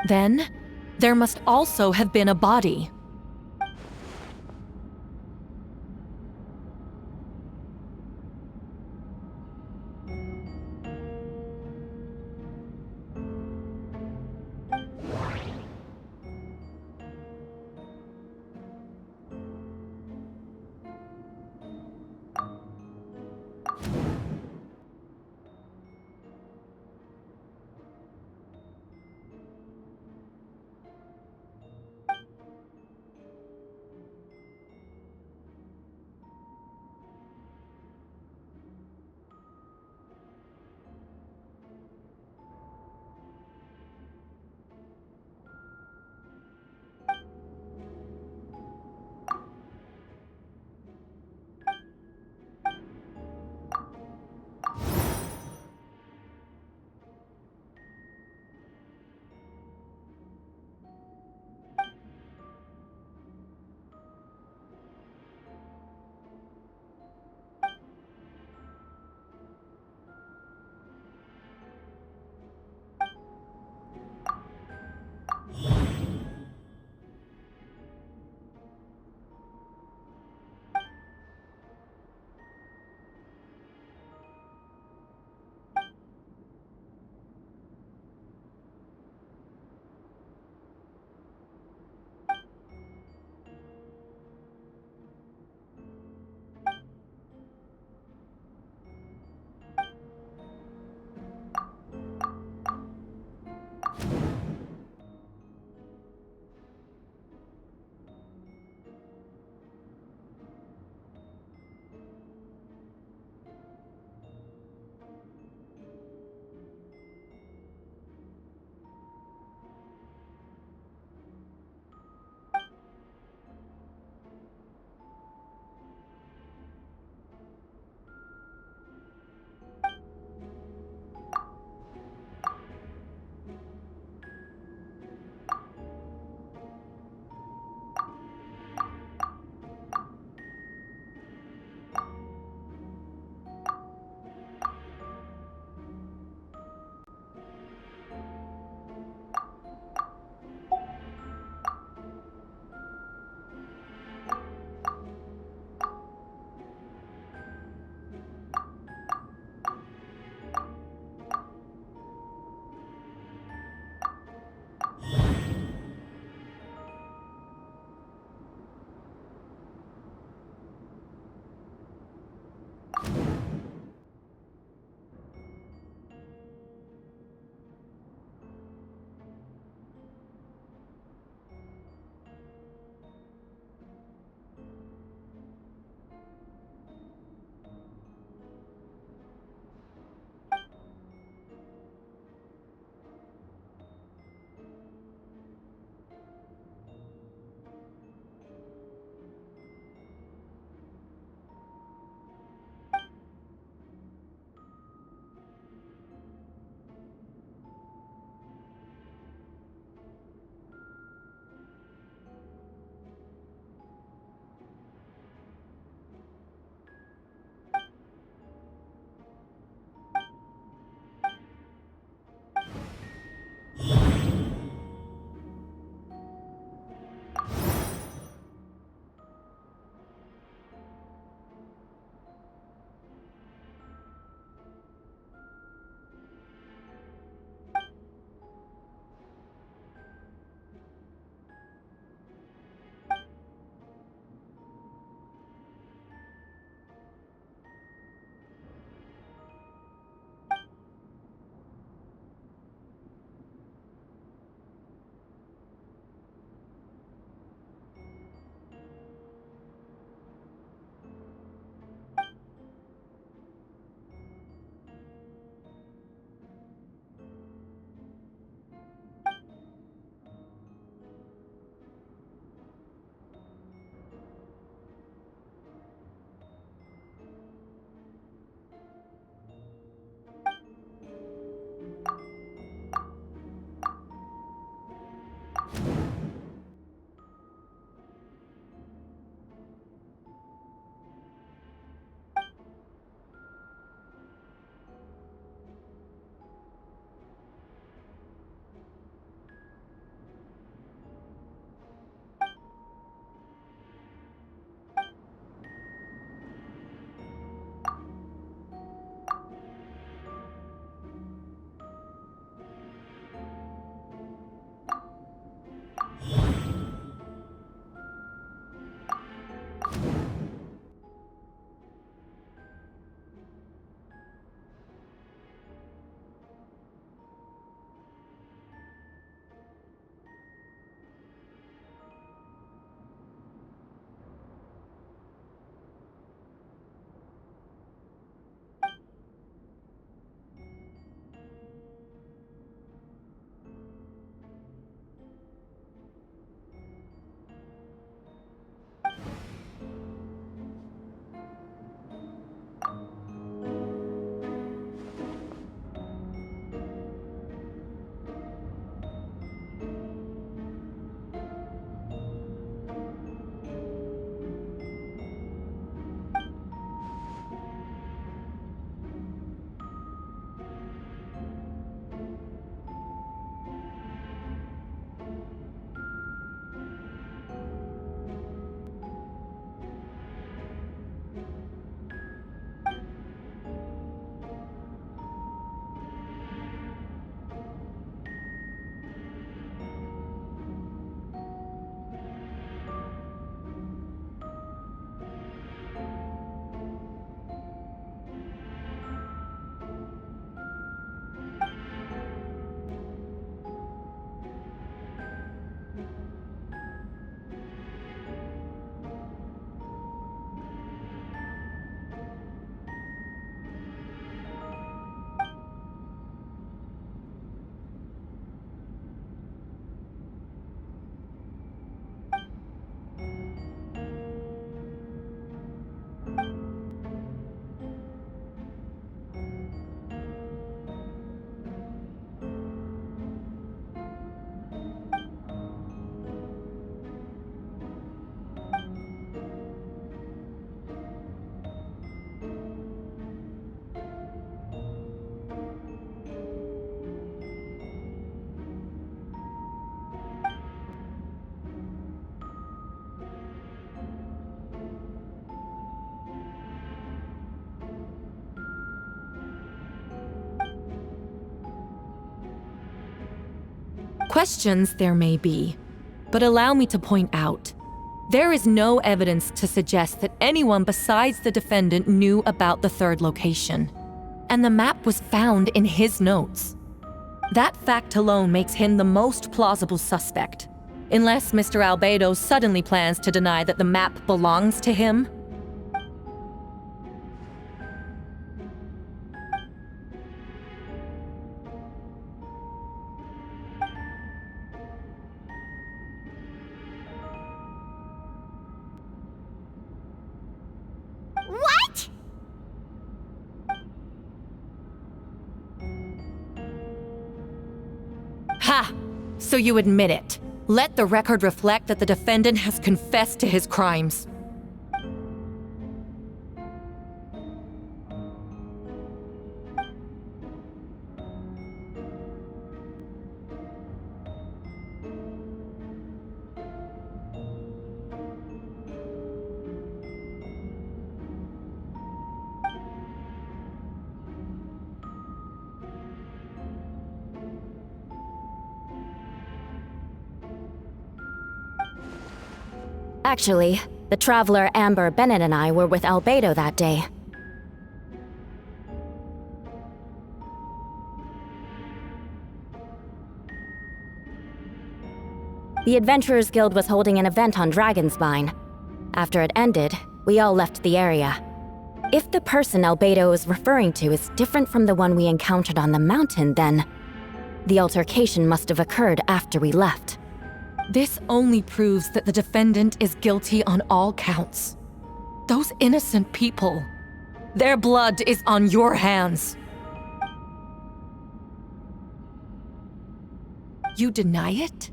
Then, there must also have been a body. Questions there may be, but allow me to point out, there is no evidence to suggest that anyone besides the defendant knew about the third location, and the map was found in his notes. That fact alone makes him the most plausible suspect, unless Mr. Albedo suddenly plans to deny that the map belongs to him. What? Ha! So you admit it. Let the record reflect that the defendant has confessed to his crimes. Actually, the traveler Amber Bennett and I were with Albedo that day. The Adventurers Guild was holding an event on Dragonspine. After it ended, we all left the area. If the person Albedo is referring to is different from the one we encountered on the mountain, then the altercation must have occurred after we left. This only proves that the defendant is guilty on all counts. Those innocent people, their blood is on your hands. You deny it?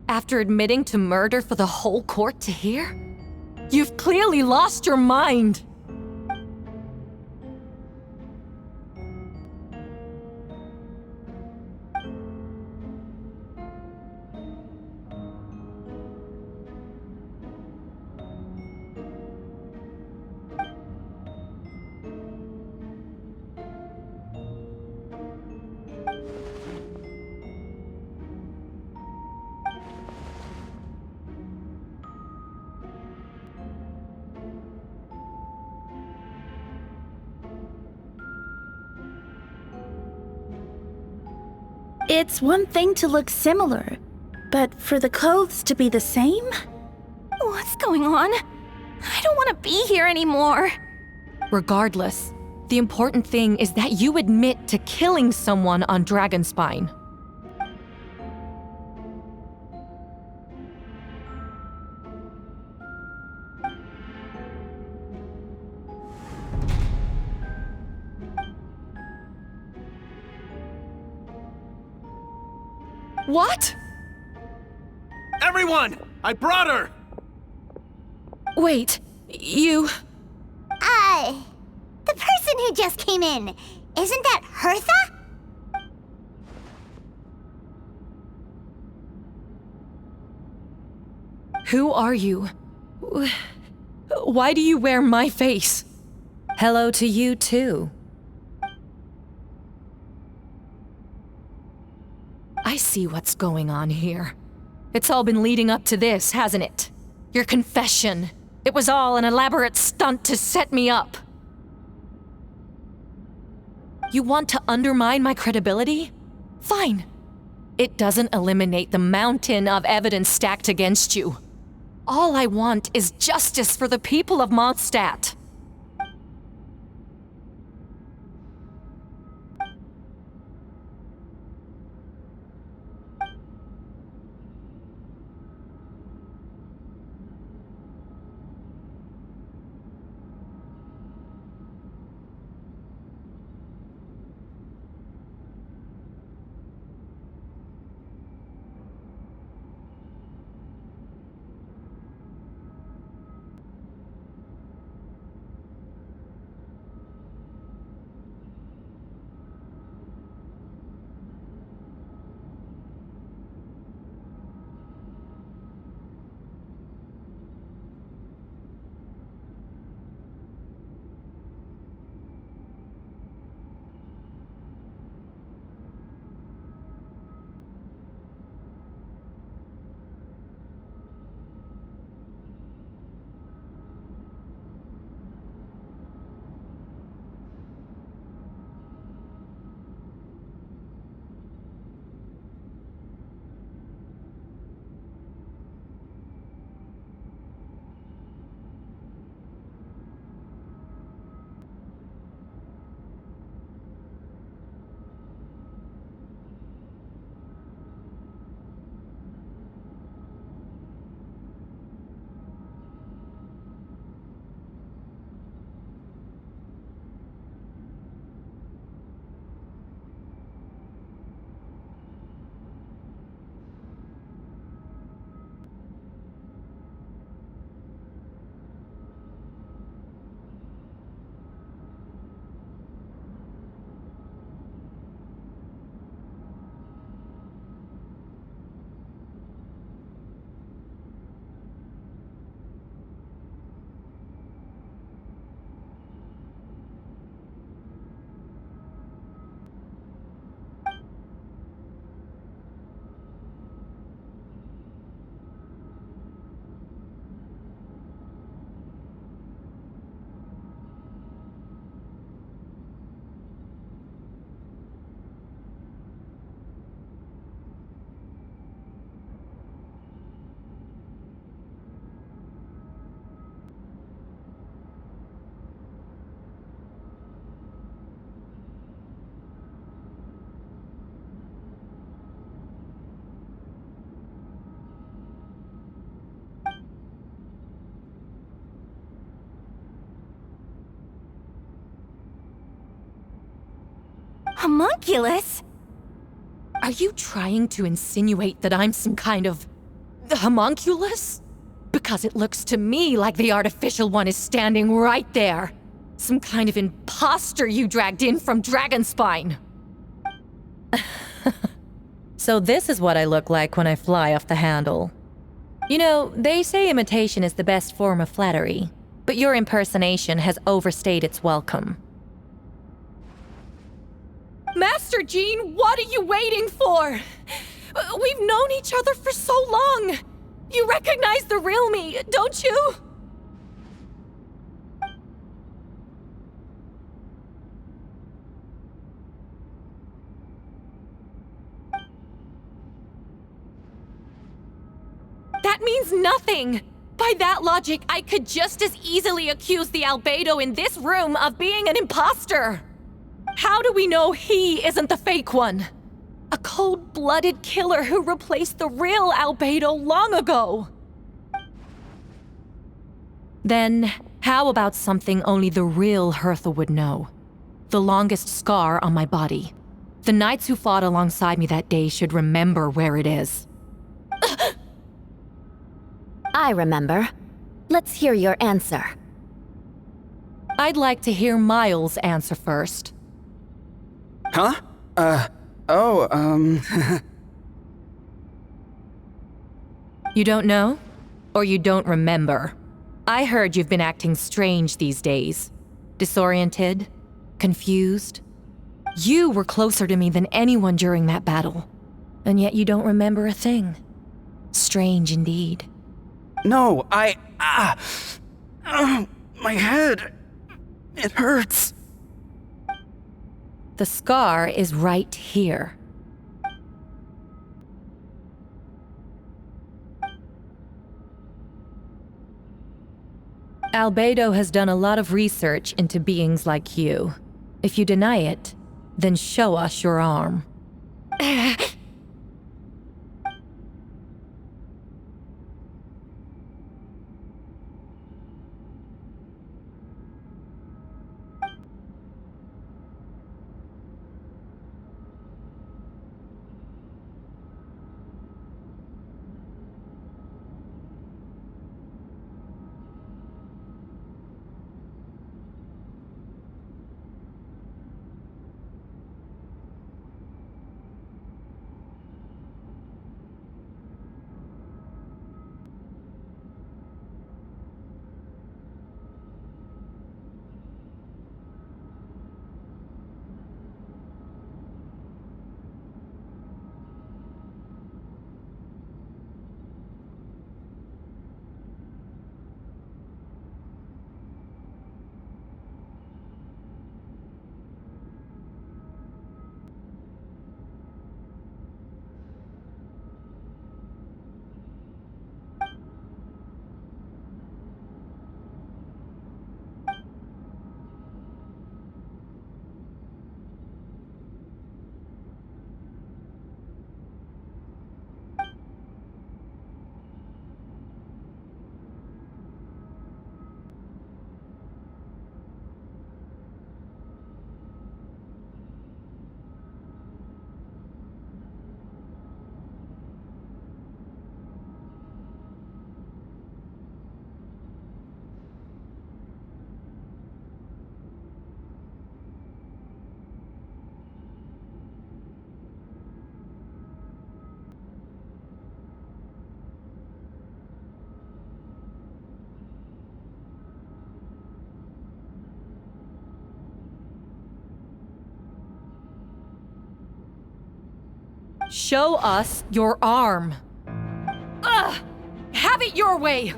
After admitting to murder for the whole court to hear? You've clearly lost your mind! It's one thing to look similar, but for the clothes to be the same? What's going on? I don't want to be here anymore. Regardless, the important thing is that you admit to killing someone on Dragonspine. What? Everyone! I brought her! Wait, you... The person who just came in, isn't that Hertha? Who are you? Why do you wear my face? Hello to you too. I see what's going on here. It's all been leading up to this, hasn't it? Your confession. It was all an elaborate stunt to set me up. You want to undermine my credibility? Fine. It doesn't eliminate the mountain of evidence stacked against you. All I want is justice for the people of Mondstadt. Homunculus? Are you trying to insinuate that I'm some kind of homunculus? Because it looks to me like the artificial one is standing right there. Some kind of imposter you dragged in from Dragonspine. So this is what I look like when I fly off the handle. You know, they say imitation is the best form of flattery, but your impersonation has overstayed its welcome. Master Jean, what are you waiting for? We've known each other for so long. You recognize the real me, don't you? That means nothing! By that logic, I could just as easily accuse the albedo in this room of being an imposter! How do we know he isn't the fake one? A cold-blooded killer who replaced the real albedo long ago! Then, how about something only the real Hertha would know? The longest scar on my body. The knights who fought alongside me that day should remember where it is. I remember. Let's hear your answer. I'd like to hear Miles' answer first. Huh? You don't know? Or you don't remember? I heard you've been acting strange these days. Disoriented? Confused? You were closer to me than anyone during that battle. And yet you don't remember a thing. Strange indeed. No, my head. It hurts. The scar is right here. Albedo has done a lot of research into beings like you. If you deny it, then show us your arm. Show us your arm. Ugh! Have it your way!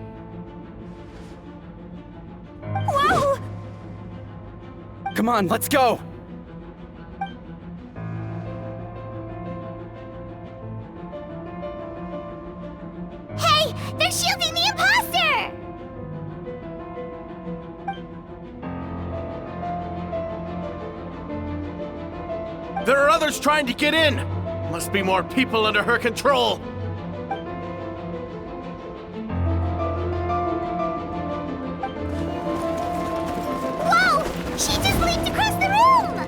Whoa! Come on, let's go! Hey! They're shielding the imposter! There are others trying to get in! Must be more people under her control! Whoa! She just leaped across the room!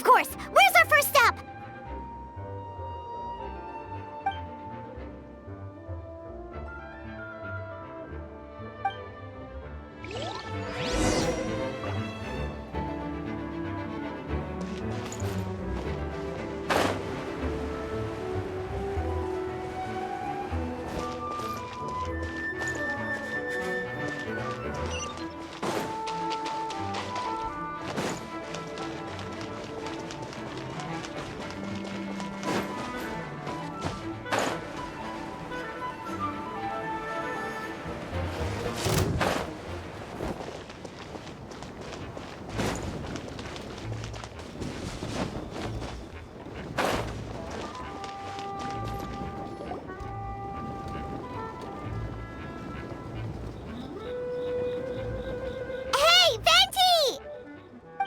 course! Where's our first stop?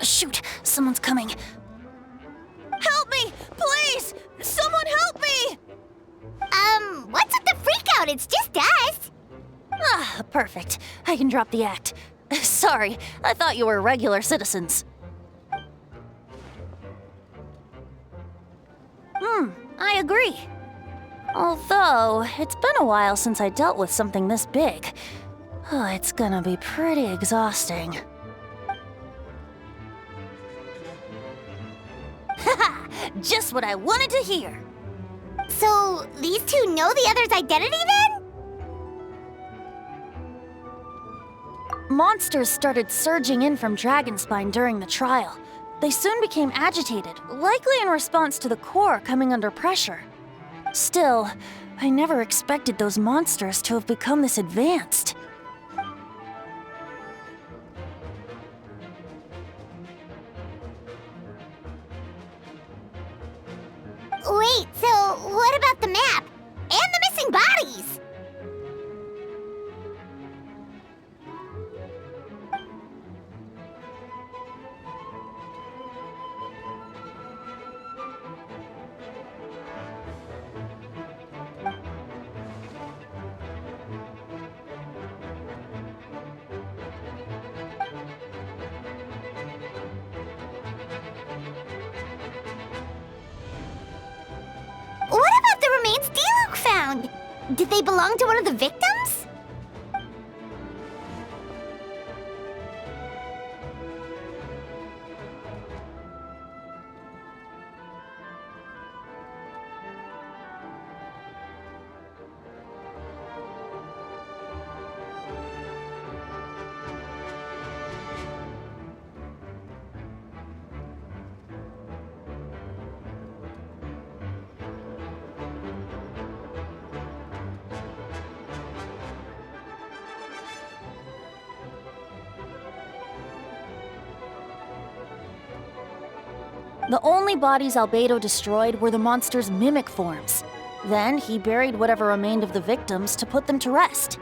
Shoot, someone's coming. Help me! Please! Someone help me! What's with the freak out? It's just us. Ah, perfect. I can drop the act. Sorry, I thought you were regular citizens. I agree. Although, it's been a while since I dealt with something this big. Oh, it's gonna be pretty exhausting. Haha! Just what I wanted to hear! So, these two know the other's identity then? Monsters started surging in from Dragonspine during the trial. They soon became agitated, likely in response to the core coming under pressure. Still, I never expected those monsters to have become this advanced. Wait, so what about the map? And the missing bodies? What about the remains D-Luke found? Did they belong to one of the victims? The only bodies Albedo destroyed were the monster's mimic forms. Then he buried whatever remained of the victims to put them to rest.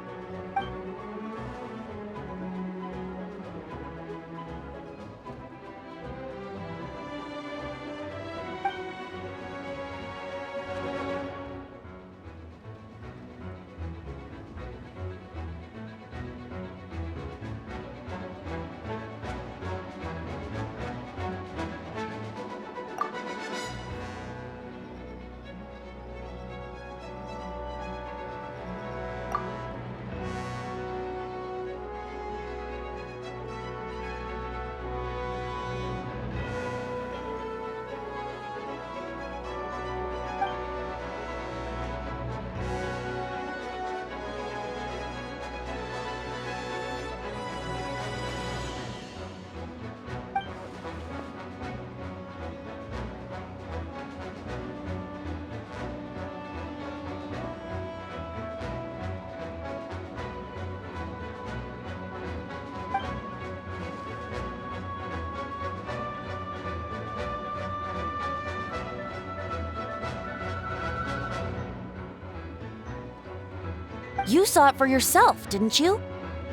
You saw it for yourself, didn't you?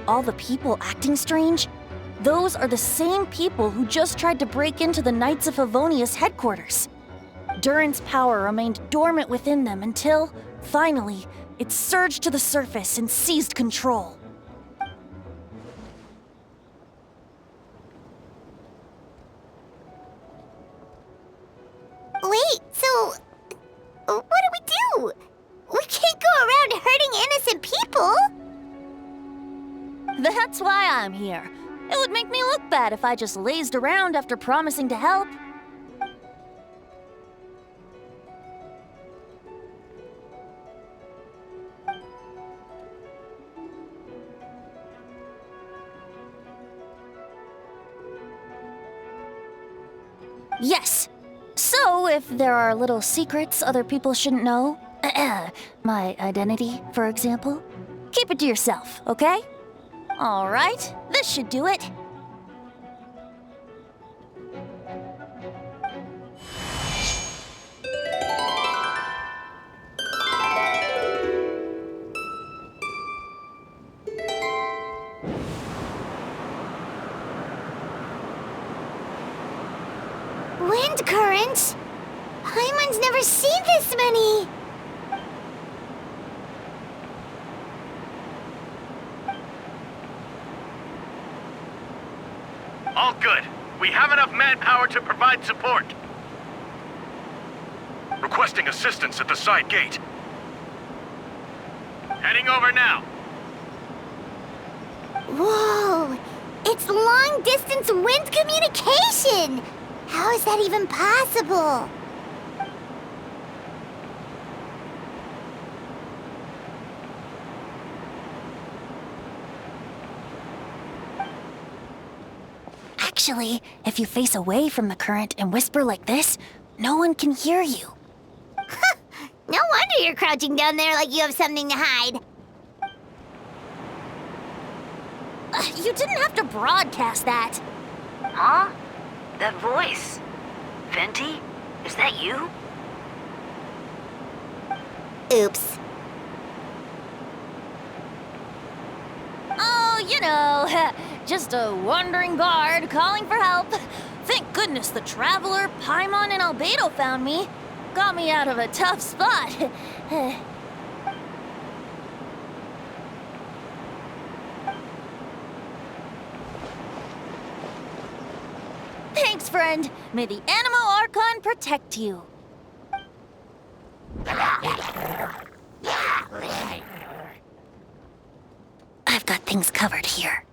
All the people acting strange? Those are the same people who just tried to break into the Knights of Favonius headquarters. Durin's power remained dormant within them until, finally, it surged to the surface and seized control. I'm here. It would make me look bad if I just lazed around after promising to help. Yes. So, if there are little secrets other people shouldn't know, my identity, for example, keep it to yourself, okay? All right, this should do it. Wind currents? Paimon's never seen this many! All good. We have enough manpower to provide support. Requesting assistance at the side gate. Heading over now. Whoa! It's long-distance wind communication! How is that even possible? Actually, if you face away from the current and whisper like this, no one can hear you. No wonder you're crouching down there like you have something to hide. You didn't have to broadcast that. Huh? That voice? Venti? Is that you? Oops. Oh, you know, just a wandering bard calling for help. Thank goodness the Traveler, Paimon, and Albedo found me. Got me out of a tough spot. Thanks, friend. May the Animo Archon protect you. I've got things covered here.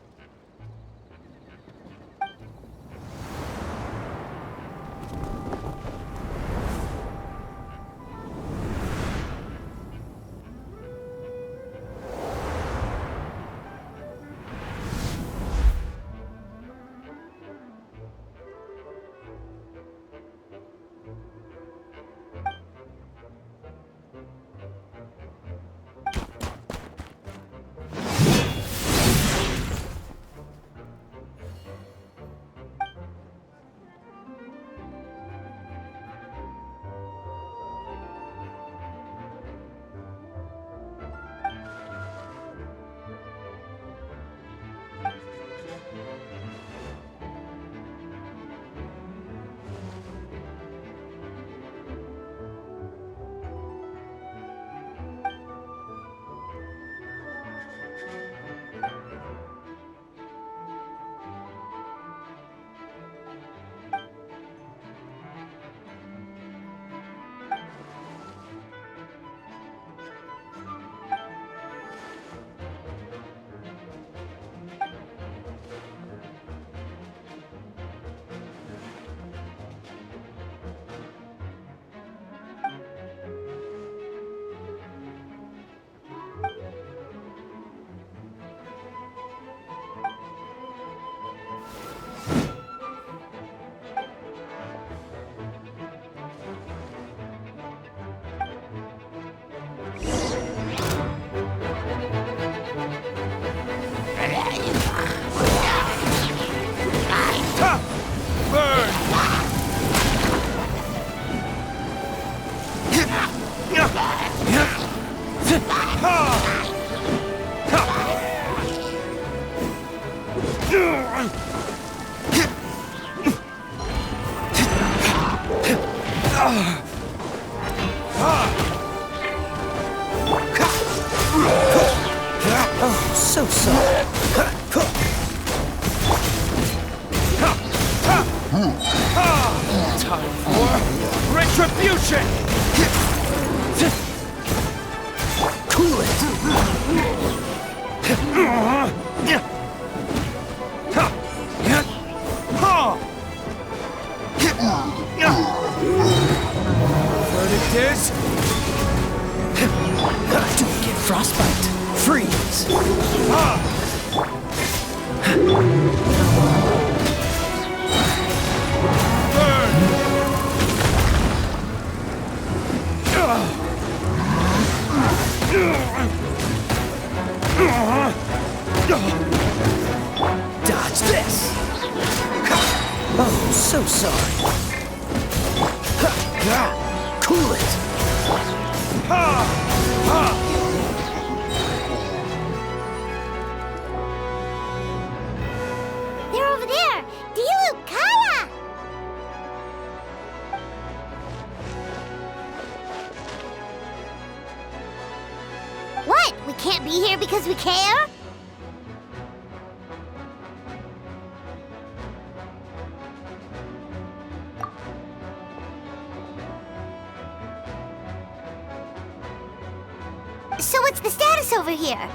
So sorry. Time for retribution! Cool it! is... Don't get frostbite. Freeze. Dodge this! Oh, so sorry. Cool it! They're over there! Dilu, Kaya! What? We can't be here because we care? So what's the status over here?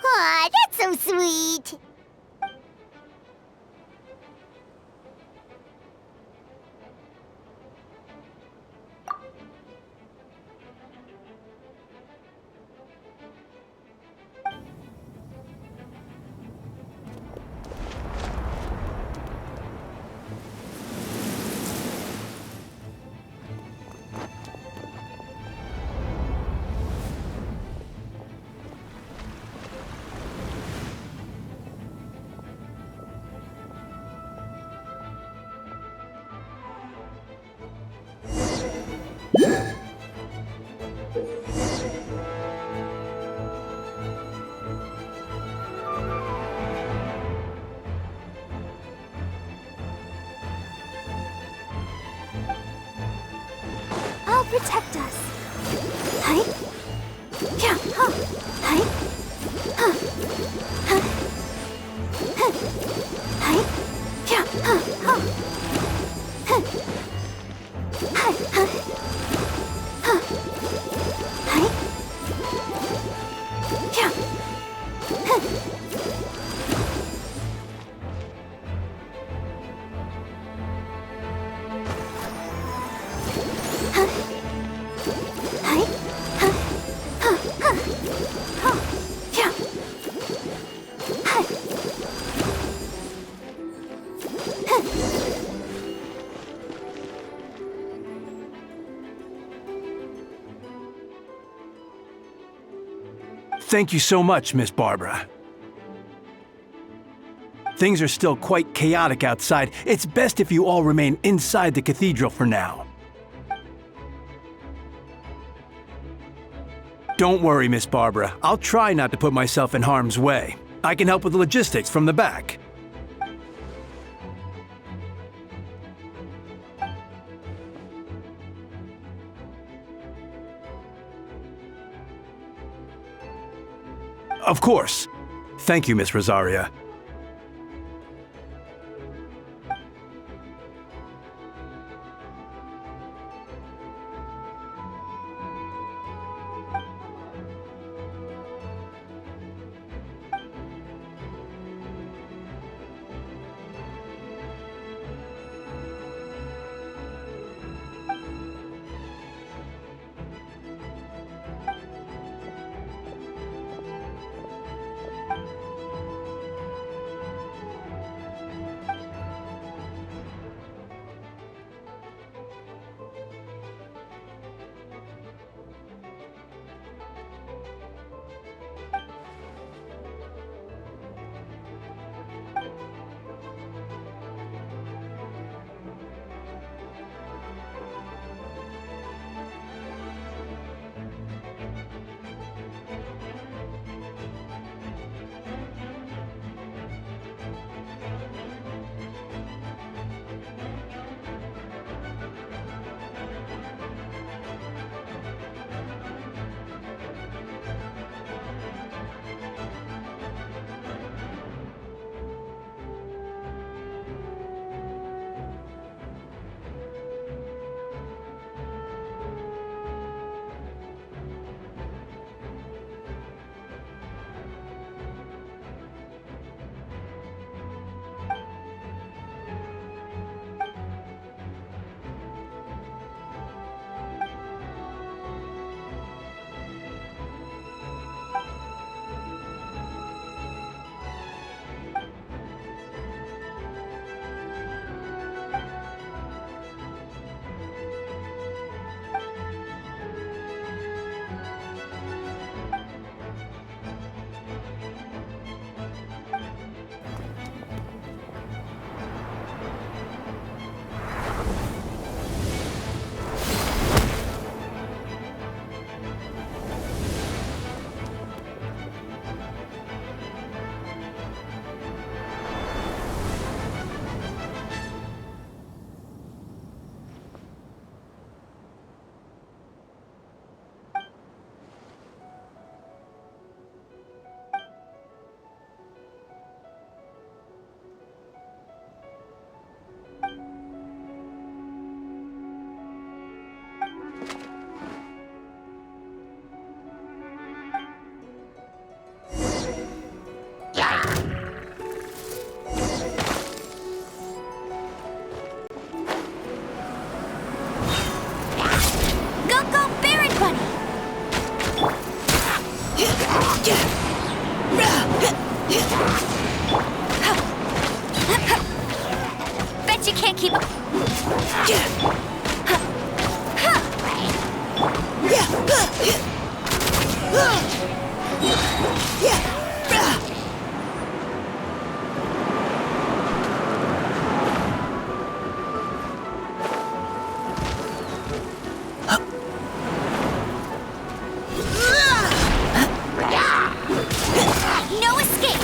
Aw, that's so sweet. I'll protect us. Hi. Yeah. Huh. Hi. Huh. Huh. Huh. Hi. Yeah. Huh. Huh. Huh. Hi. Huh. Huh. Hi. Yeah. Huh. Thank you so much, Miss Barbara. Things are still quite chaotic outside. It's best if you all remain inside the cathedral for now. Don't worry, Miss Barbara. I'll try not to put myself in harm's way. I can help with the logistics from the back. Of course. Thank you, Miss Rosaria. No escape!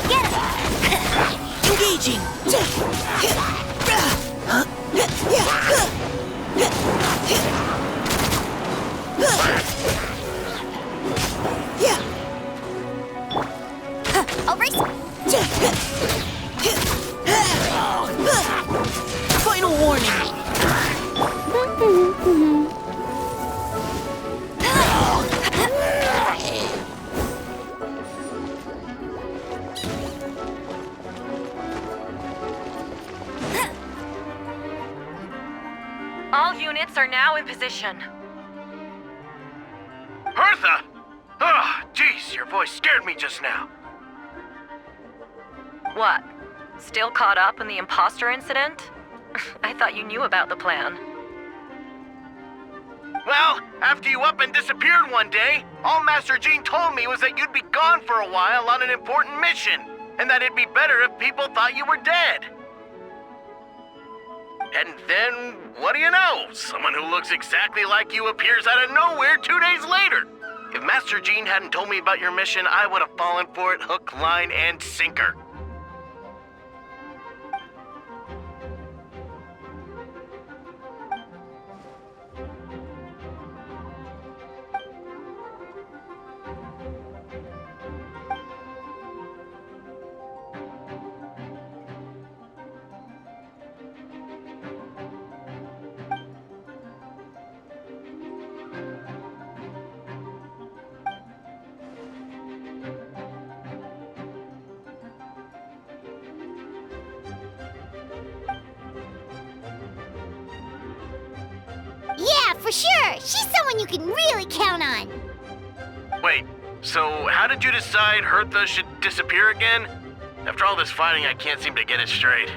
Get him! Engaging! I'll race! Final warning. All units are now in position. Hertha! Ah, jeez, your voice scared me just now. What? Still caught up in the imposter incident? I thought you knew about the plan. Well, after you up and disappeared one day, all Master Jean told me was that you'd be gone for a while on an important mission, and that it'd be better if people thought you were dead. And then, what do you know? Someone who looks exactly like you appears out of nowhere 2 days later. If Master Jean hadn't told me about your mission, I would have fallen for it hook, line, and sinker. Yeah, for sure! She's someone you can really count on! Wait, so how did you decide Hertha should disappear again? After all this fighting, I can't seem to get it straight.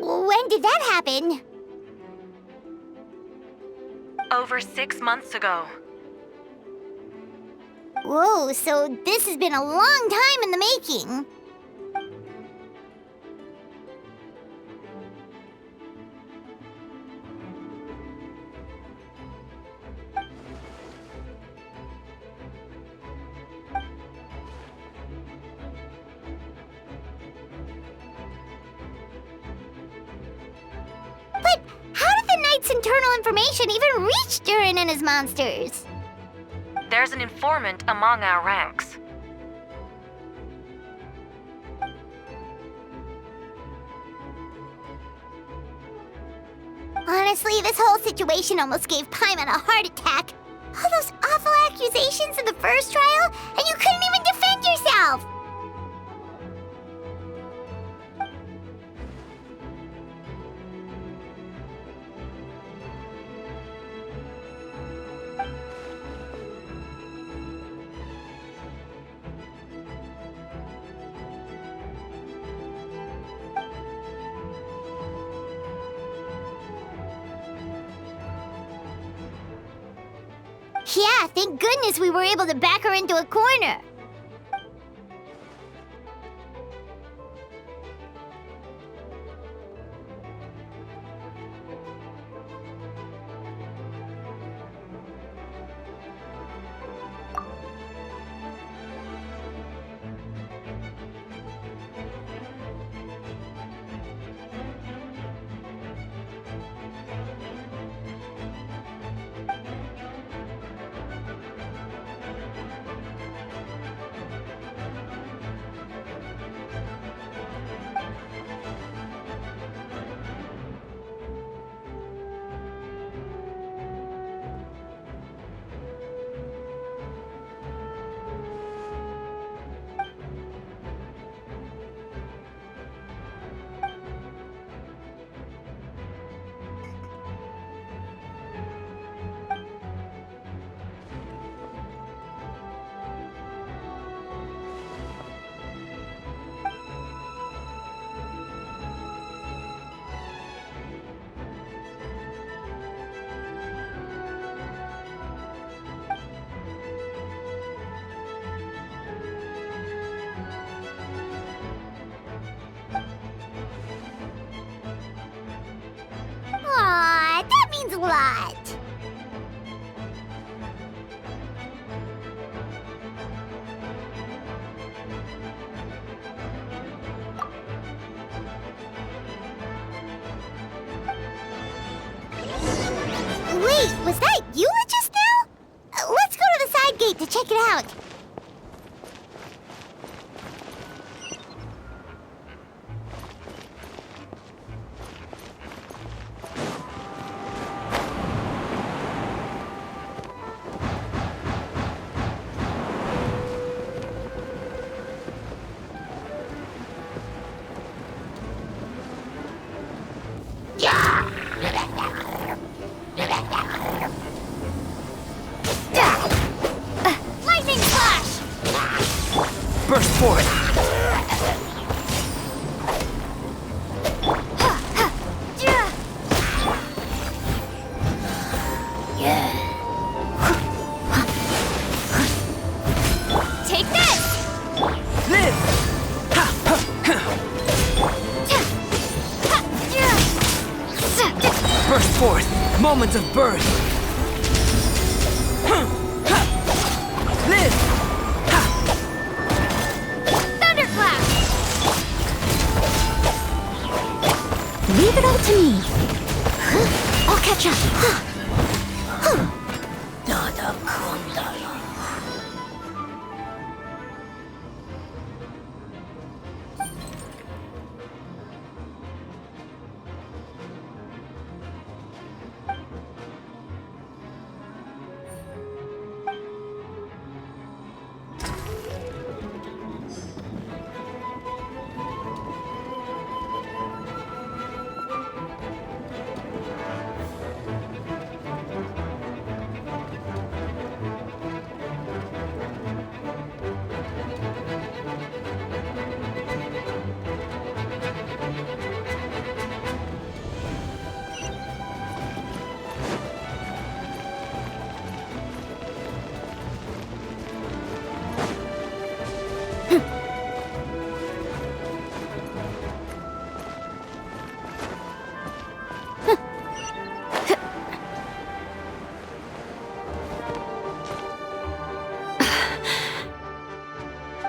When did that happen? Over 6 months ago. Whoa, so this has been a long time in the making. But how did the Knight's internal information even reach Durin and his monsters? There's an informant among our ranks. Honestly, this whole situation almost gave Paimon a heart attack. All those awful accusations in the first trial, and you couldn't even defend yourself! Yeah, thank goodness we were able to back her into a corner. Aw, that means a lot. Wait, was that you just now? Let's go to the side gate to check it out. Lightning flash! Burst forth! Take this! Burst forth! Moments of birth! Live! Thunderclap! Leave it all to me. I'll catch up.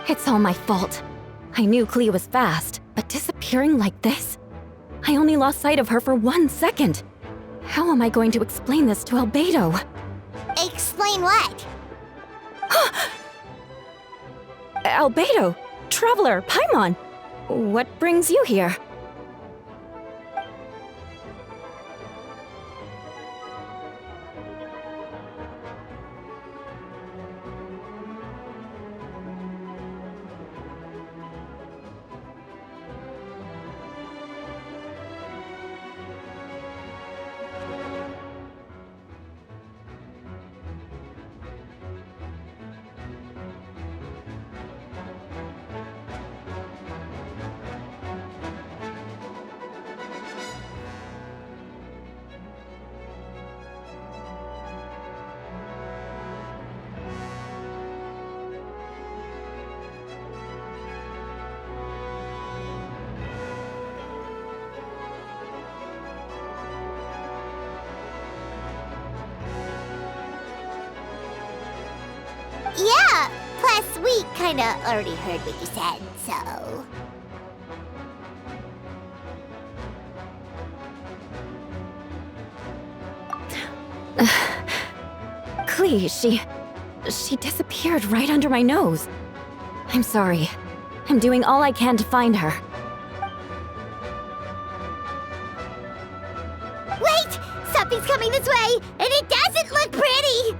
It's all my fault. I knew Clea was fast, but disappearing like this? I only lost sight of her for 1 second. How am I going to explain this to Albedo? Explain what? Albedo! Traveler! Paimon! What brings you here? Yeah, plus we kinda already heard what you said, so... Clee, she disappeared right under my nose. I'm sorry. I'm doing all I can to find her. Wait! Something's coming this way, and it doesn't look pretty!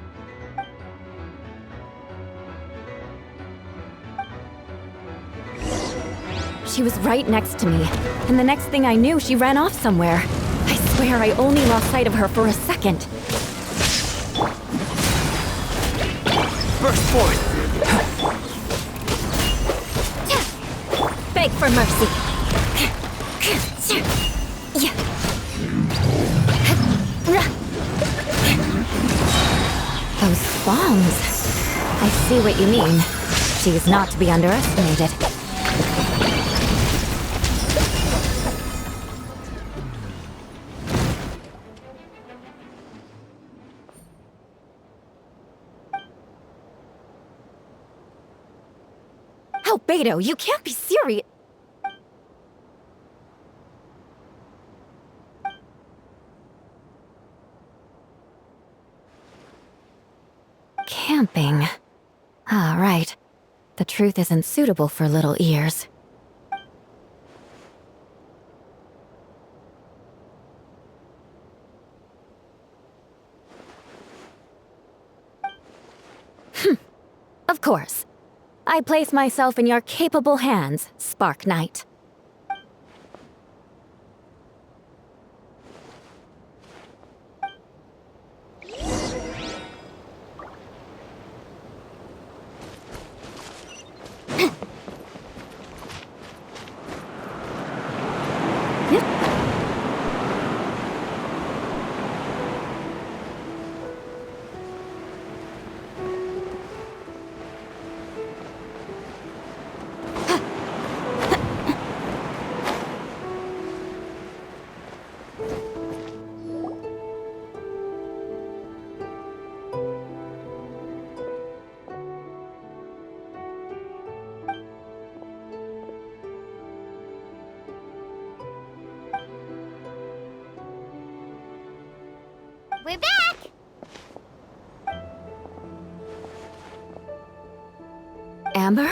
She was right next to me, and the next thing I knew, she ran off somewhere. I swear I only lost sight of her for a second. Burst forth! Beg for mercy. Those bombs. I see what you mean. She is not to be underestimated. Albedo, you can't be serious. Camping. Ah, right. The truth isn't suitable for little ears. Of course. I place myself in your capable hands, Spark Knight. We're back! Amber?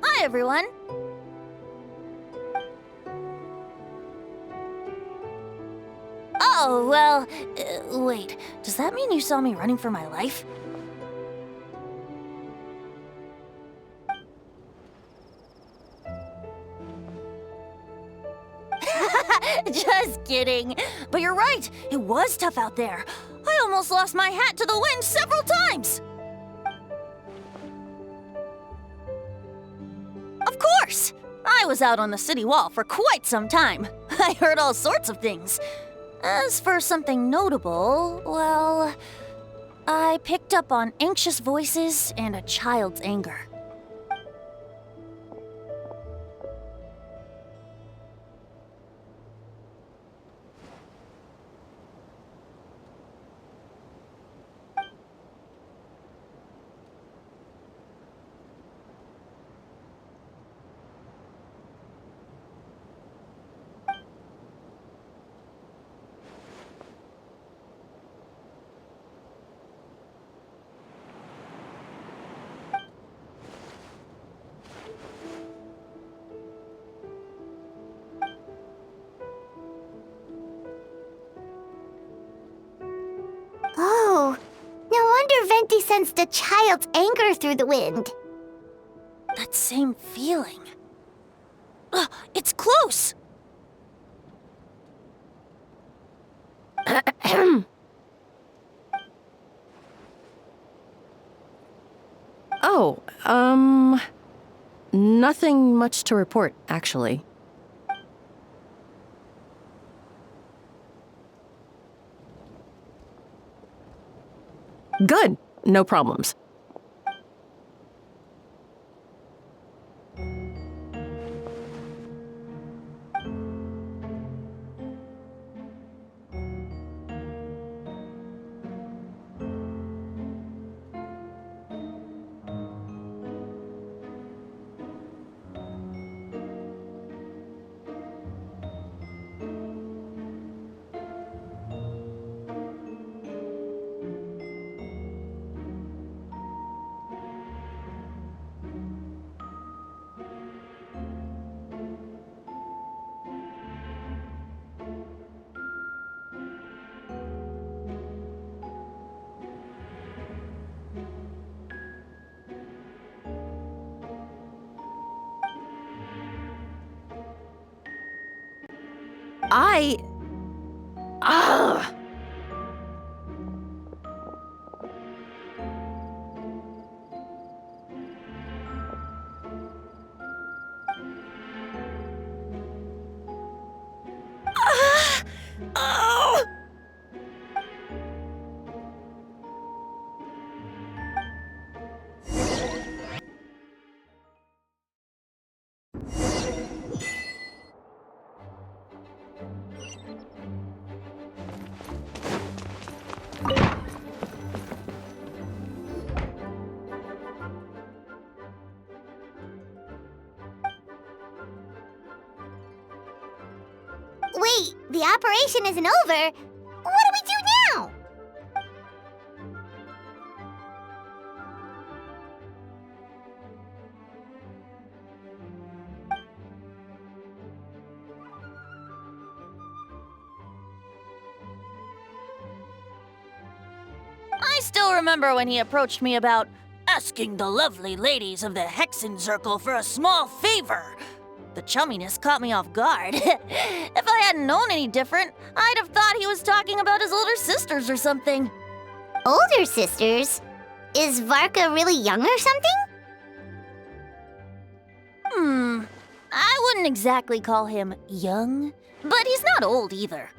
Hi, everyone. Oh, well, wait. Does that mean you saw me running for my life? Just kidding. But you're right. It was tough out there. I almost lost my hat to the wind several times. Of course! I was out on the city wall for quite some time. I heard all sorts of things. As for something notable, well, I picked up on anxious voices and a child's anger. wonder Venti sensed a child's anger through the wind. That same feeling. It's close! Nothing much to report, actually. Good. No problems. Wait, the operation isn't over. What do we do now? I still remember when he approached me about asking the lovely ladies of the Hexen Circle for a small favor. The chumminess caught me off guard. If I hadn't known any different, I'd have thought he was talking about his older sisters or something. Older sisters? Is Varka really young or something? I wouldn't exactly call him young, but he's not old either.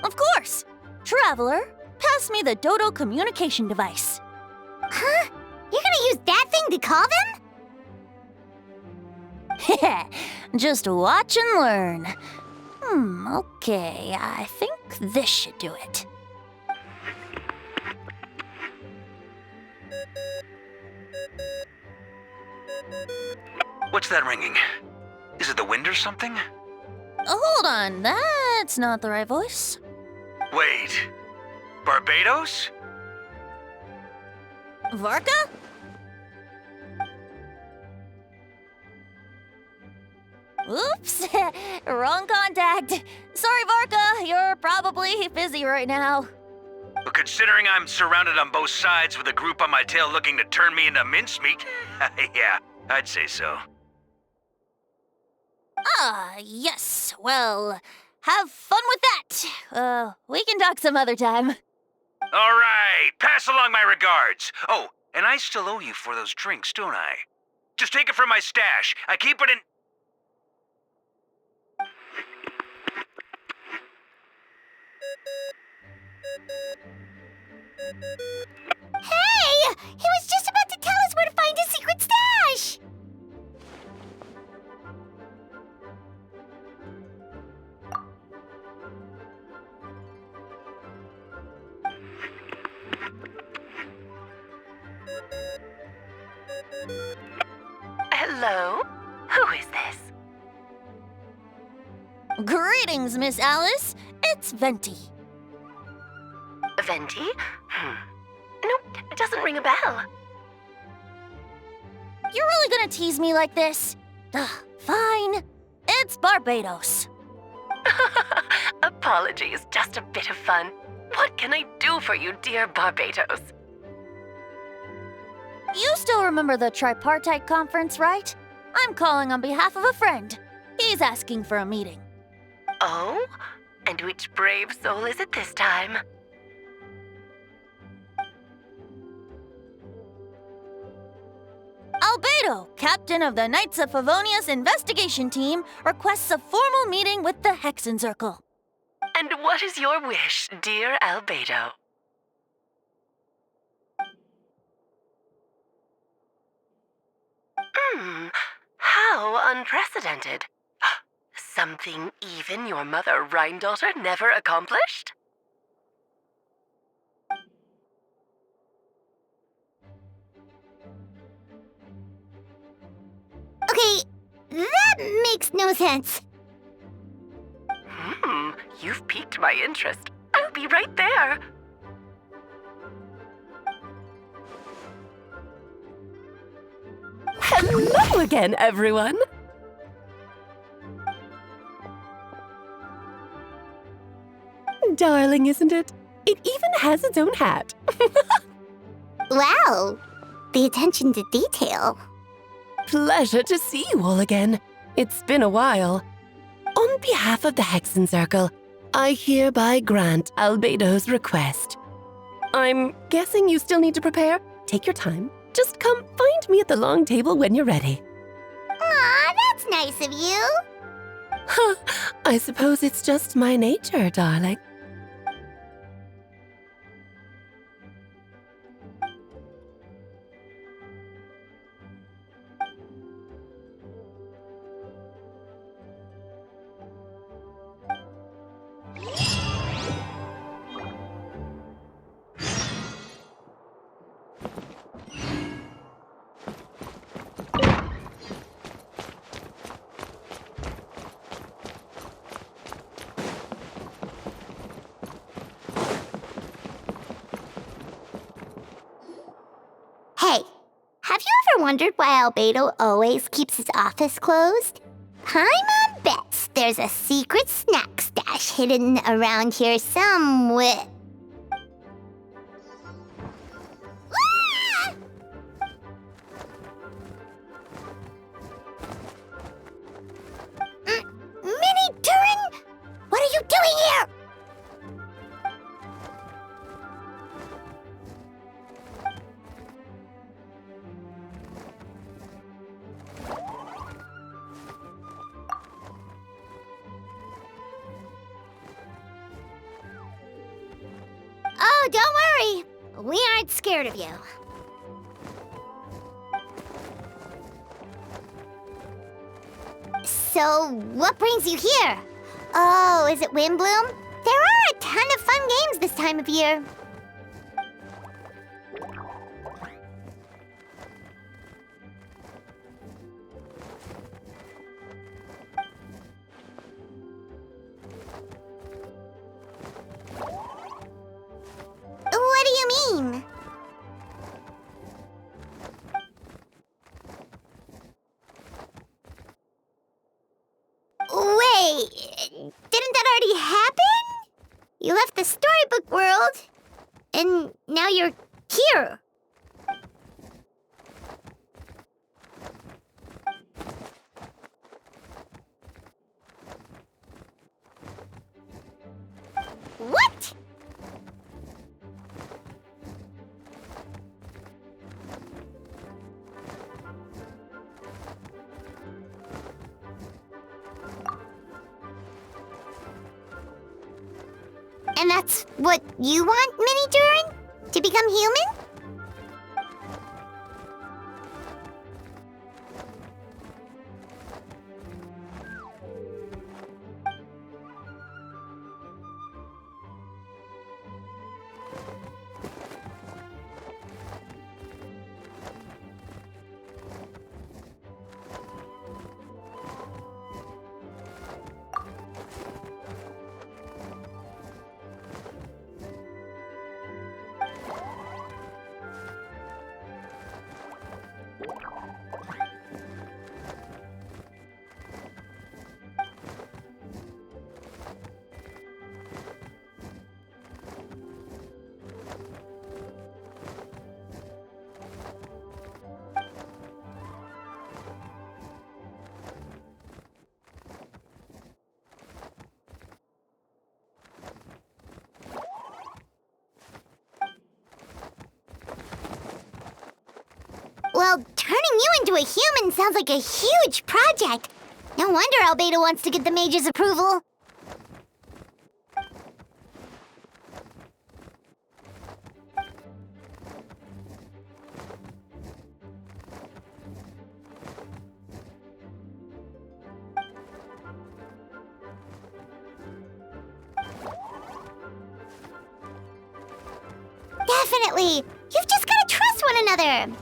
Of course! Traveler, pass me the Dodo communication device. Huh? You're gonna use that thing to call them? Just watch and learn. Okay, I think this should do it. What's that ringing? Is it the wind or something? Hold on, that's not the right voice. Wait. Barbados? Varka? Oops, wrong contact. Sorry, Varka, you're probably busy right now. But considering I'm surrounded on both sides with a group on my tail looking to turn me into mincemeat, yeah, I'd say so. Yes. Well, have fun with that. We can talk some other time. All right, pass along my regards. Oh, and I still owe you for those drinks, don't I? Just take it from my stash. I keep it in... Hey! He was just about to tell us where to find his secret stash! Hello? Who is this? Greetings, Miss Alice. It's Venti. Venti? Nope, it doesn't ring a bell. You're really gonna tease me like this? Ugh, fine. It's Barbados. Apologies, just a bit of fun. What can I do for you, dear Barbados? You still remember the tripartite conference, right? I'm calling on behalf of a friend. He's asking for a meeting. Oh? And which brave soul is it this time? Albedo, captain of the Knights of Favonius investigation team, requests a formal meeting with the Hexencircle. And what is your wish, dear Albedo? How unprecedented. Something even your mother Rhine-daughter never accomplished? Okay, that makes no sense. You've piqued my interest. I'll be right there. Hello again, everyone! Darling, isn't it? It even has its own hat. Wow, the attention to detail. Pleasure to see you all again. It's been a while. On behalf of the Hexencircle, I hereby grant Albedo's request. I'm guessing you still need to prepare? Take your time. Just come find me at the long table when you're ready. Aw, that's nice of you. Huh, I suppose it's just my nature, darling. Hey, have you ever wondered why Albedo always keeps his office closed? Paimon bets there's a secret snack stash hidden around here somewhere. Ah! Mini Turing? What are you doing here? Oh, don't worry. We aren't scared of you. So, what brings you here? Oh, is it Windbloom? There are a ton of fun games this time of year. What do you mean? Wait, didn't that already happen? You left the storybook world, and now you're here. What? And that's what you want, Mini Durin? To become human? Well, turning you into a human sounds like a huge project. No wonder Albedo wants to get the mage's approval. Definitely. You've just gotta trust one another.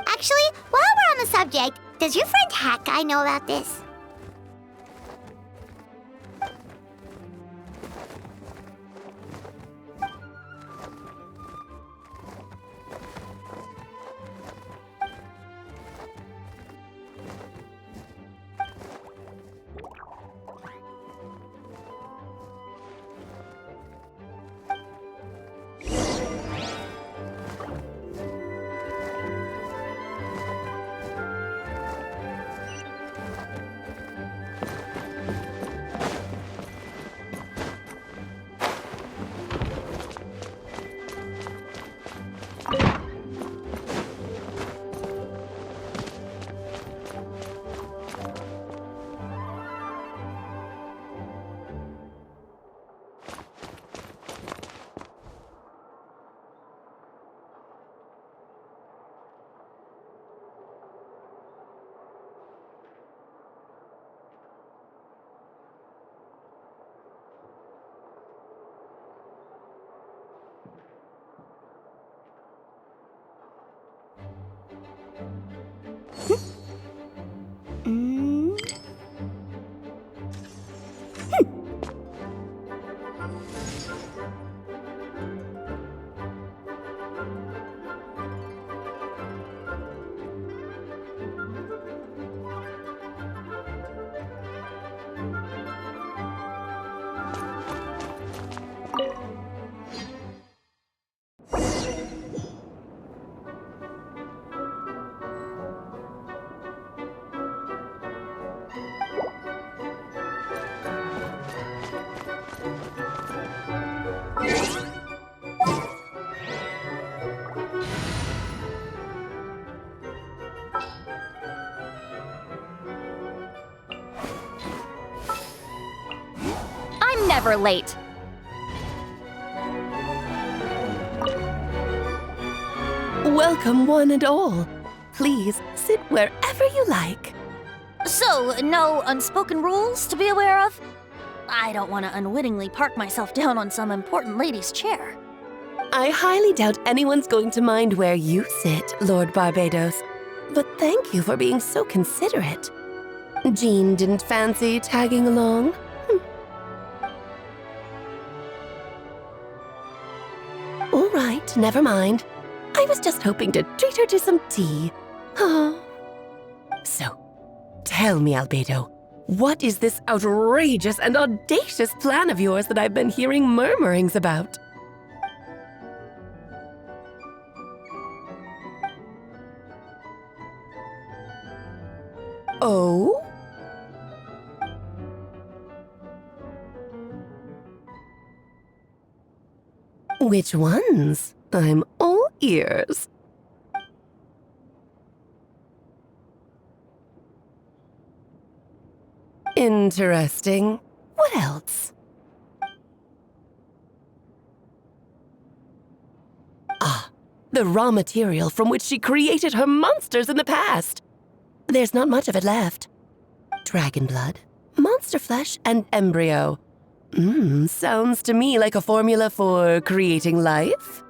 Actually, while we're on the subject, does your friend Hakai know about this? Never late. Welcome, one and all. Please sit wherever you like. So, no unspoken rules to be aware of? I don't want to unwittingly park myself down on some important lady's chair. I highly doubt anyone's going to mind where you sit, Lord Barbados. But thank you for being so considerate. Jean didn't fancy tagging along? All right, never mind. I was just hoping to treat her to some tea. So, tell me, Albedo, what is this outrageous and audacious plan of yours that I've been hearing murmurings about? Oh? Which ones? I'm all ears. Interesting. What else? the raw material from which she created her monsters in the past. There's not much of it left. Dragon blood, monster flesh, and embryo. Sounds to me like a formula for creating life.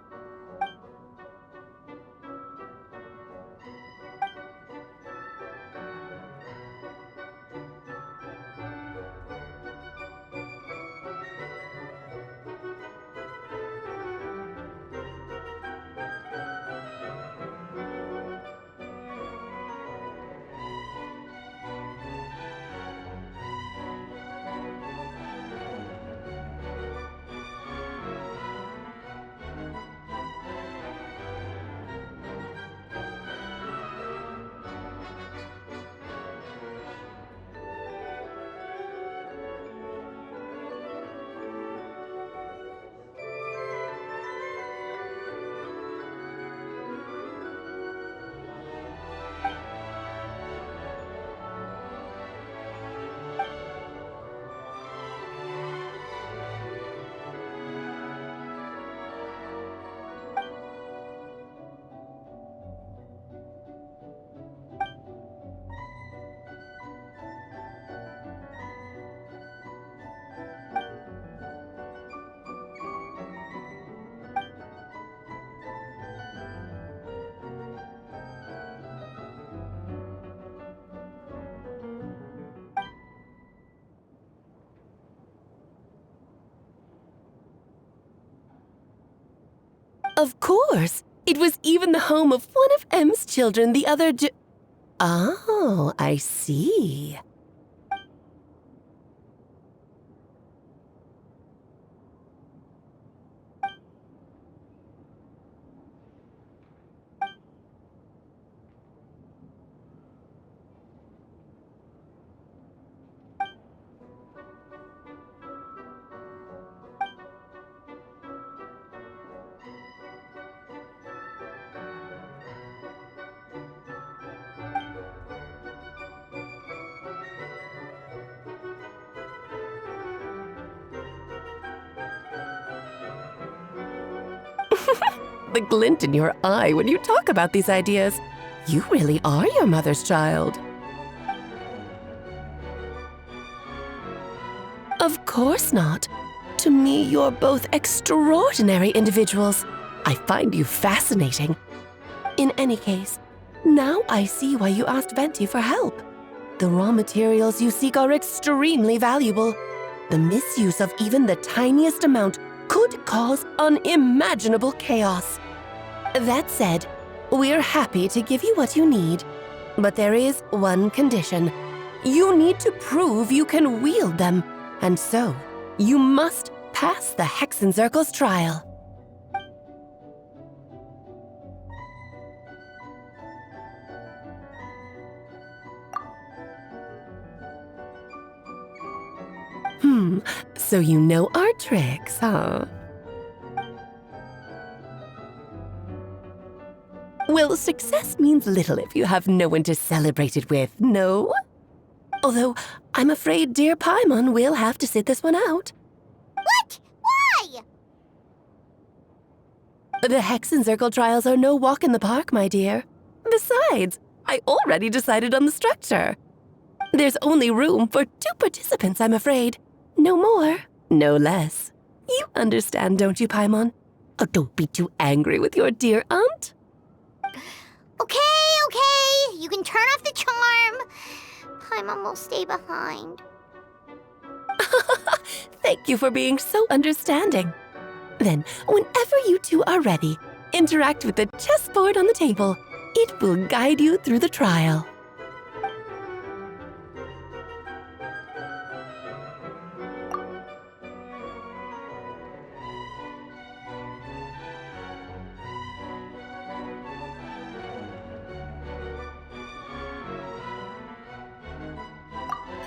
Of course! It was even the home of one of M's children the other Oh, I see. The glint in your eye when you talk about these ideas. You really are your mother's child. Of course not. To me, you're both extraordinary individuals. I find you fascinating. In any case, now I see why you asked Venti for help. The raw materials you seek are extremely valuable. The misuse of even the tiniest amount could cause unimaginable chaos. That said, we're happy to give you what you need. But there is one condition. You need to prove you can wield them. And so, you must pass the Hexencircle's trial. So you know our tricks, huh? Well, success means little if you have no one to celebrate it with, no? Although, I'm afraid dear Paimon will have to sit this one out. What? Why? The Hexencircle trials are no walk in the park, my dear. Besides, I already decided on the structure. There's only room for 2 participants, I'm afraid. No more, no less. You understand, don't you, Paimon? Oh, don't be too angry with your dear aunt. Okay. You can turn off the charm. Paimon will stay behind. Thank you for being so understanding. Then, whenever you two are ready, interact with the chessboard on the table. It will guide you through the trial.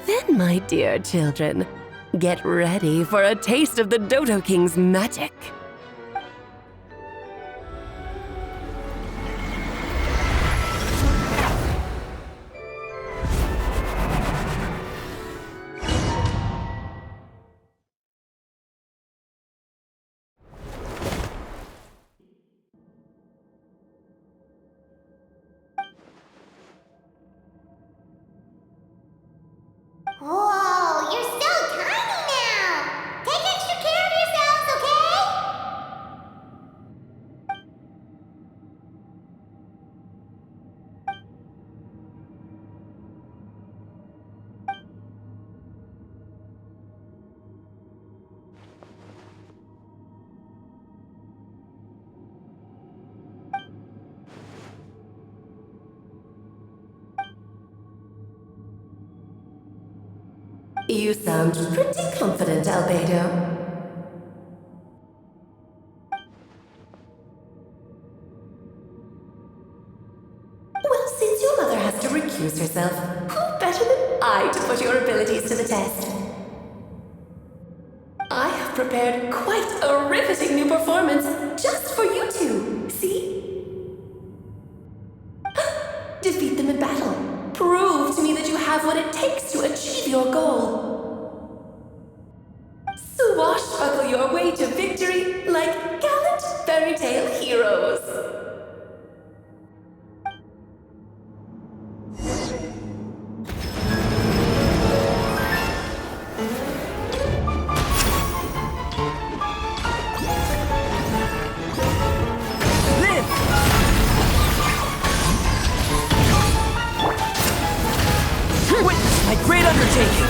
Then, my dear children, get ready for a taste of the Dodo King's magic. You sound pretty confident, Albedo. Well, since your mother has to recuse herself, who better than I to put your abilities to the test? I have prepared quite a riveting new performance just for you two. See? Defeat them in battle. Prove to me that you have what it takes to achieve your goal. Swashbuckle your way to victory like gallant fairy tale heroes. Great undertaking!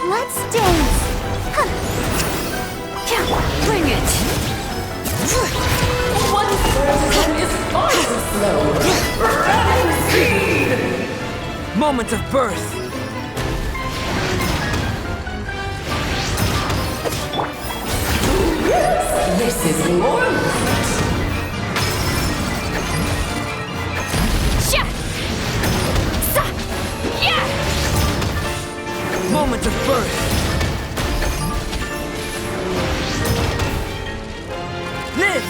Let's dance! Bring it! One person is far too slow. Rapid speed! Moment of birth! Yes, this is more. Moment of birth! Live!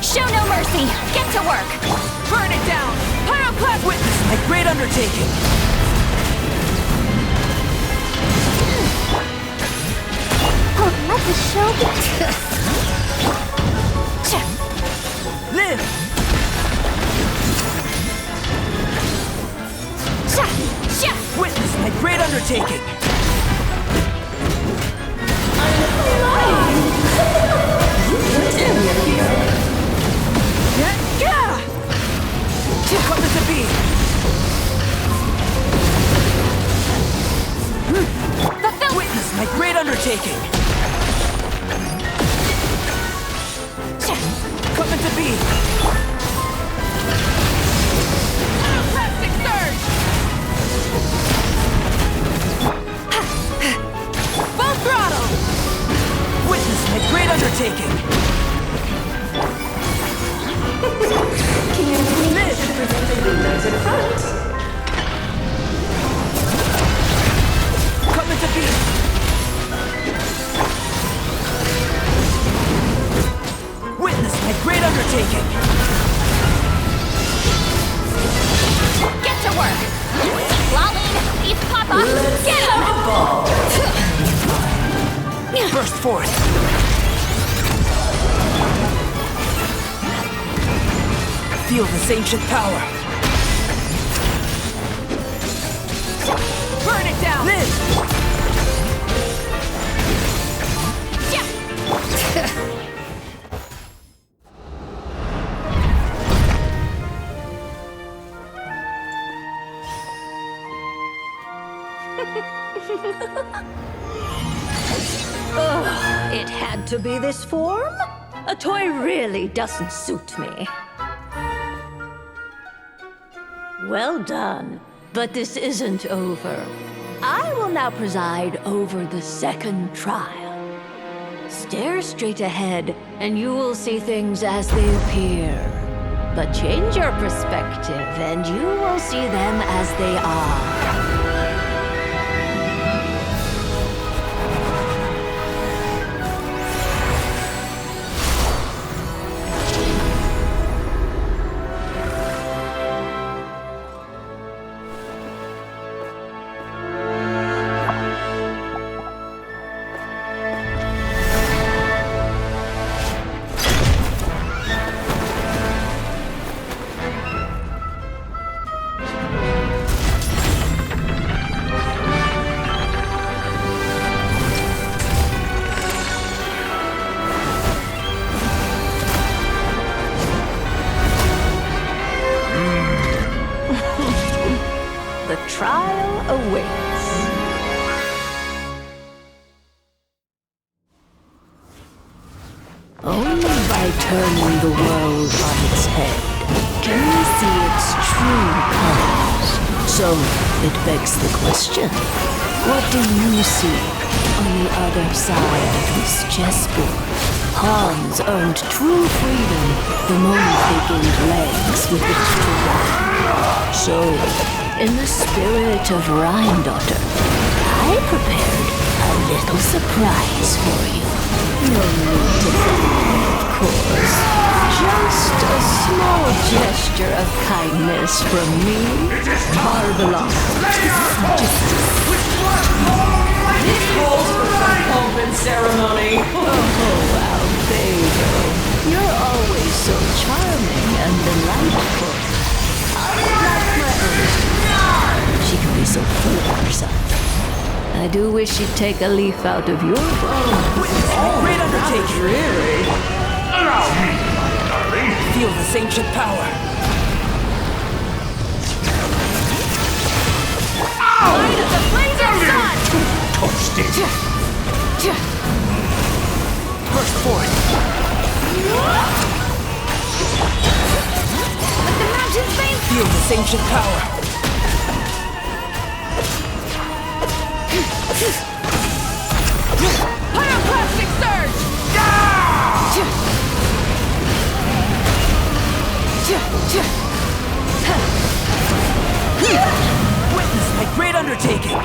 Show no mercy! Get to work! Burn it down! Pyroclast! Witness my great undertaking! Oh, let the show begin! Live! Witness my great undertaking! I'm flying! Come to be! Witness my great undertaking! Coming to be! Plastic surge! Full throttle! Witness my great undertaking! Can you please present the windows in front? Coming to be! Witness my great undertaking! Get to work! Lolline, East Papa, get him! Burst forth! Feel this ancient power! Burn it down! Live! Ugh, it had to be this form? A toy really doesn't suit me. Well done, but this isn't over. I will now preside over the second trial. Stare straight ahead, and you will see things as they appear. But change your perspective, and you will see them as they are. Trial awaits. turning the world on its head. Can we see its true colors? So, it begs the question, what do you see on the other side of this chessboard? Pawns earned true freedom the moment they gained legs with which to run. So, in the spirit of Rhine-daughter, I prepared a little surprise for you. No need to thank me, of course. Just a small gesture of kindness from me, Paralogism. This calls for some pomp and ceremony. Oh, Albedo, you're always so charming and delightful. Unlike my own, she can be so full of herself. I do wish she'd take a leaf out of your book. Great undertaking. Dreary. Allow me, my darling. Feel this ancient power. Light of the blazing sun! Toasted. Burst forth. Let the mountains vein! Feel this ancient power. Pyroclastic surge! Witness my great undertaking.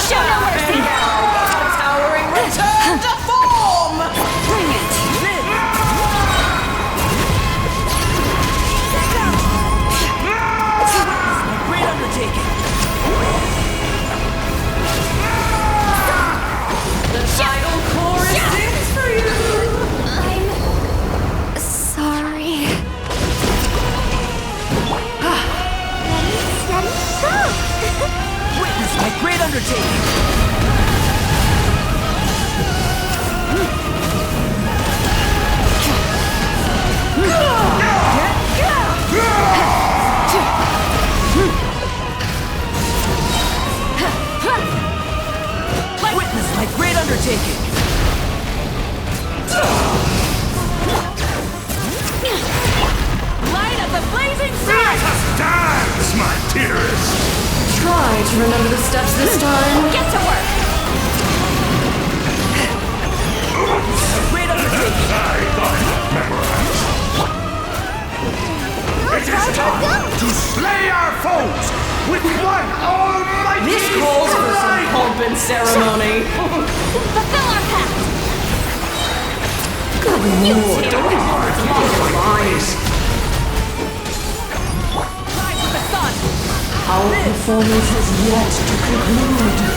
Show no mercy! Towering return to form! Bring it! Great undertaking. The tidal core sings for you! I'm sorry. Steady, go! Witness my great undertaking. Witness my great undertaking. Light of the blazing sun! Let us dance, my dearest. Try to remember the steps this time. Get to work! Great undertaking. I got it memorized. It is time to slay our foes with one almighty This calls for some pomp and ceremony. Fulfill our pact! Good lord, don't be hard to compromise. Rise with the sun! Our performance has yet to conclude.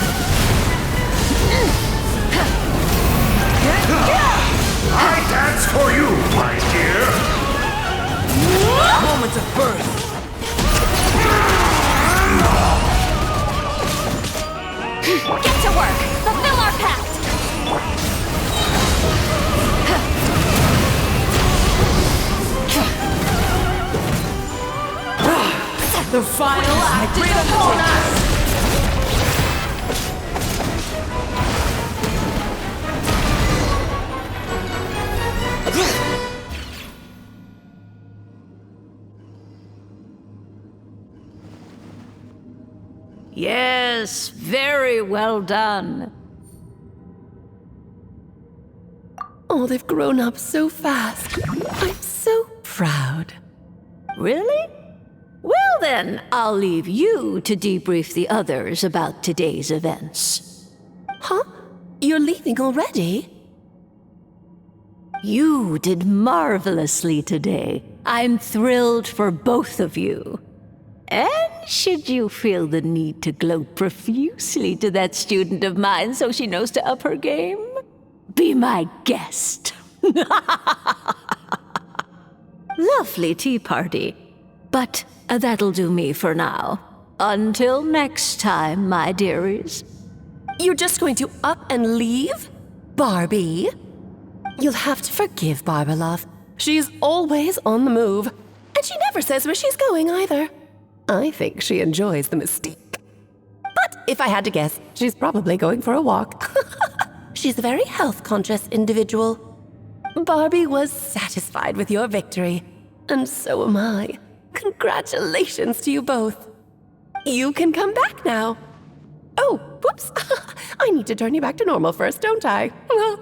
I dance for you, my dear. Moments of birth. Get to work! Fulfill our pact! The final act is upon us! Yes, very well done. Oh, they've grown up so fast. I'm so proud. Really? Well then, I'll leave you to debrief the others about today's events. Huh? You're leaving already? You did marvelously today. I'm thrilled for both of you. And should you feel the need to gloat profusely to that student of mine so she knows to up her game, be my guest. Lovely tea party. But that'll do me for now. Until next time, my dearies. You're just going to up and leave? Barbie? You'll have to forgive Barbalov. She's always on the move. And she never says where she's going either. I think she enjoys the mystique. But if I had to guess, she's probably going for a walk. She's a very health-conscious individual. Barbie was satisfied with your victory, and so am I. Congratulations to you both. You can come back now. Oh, whoops. I need to turn you back to normal first, don't I? You're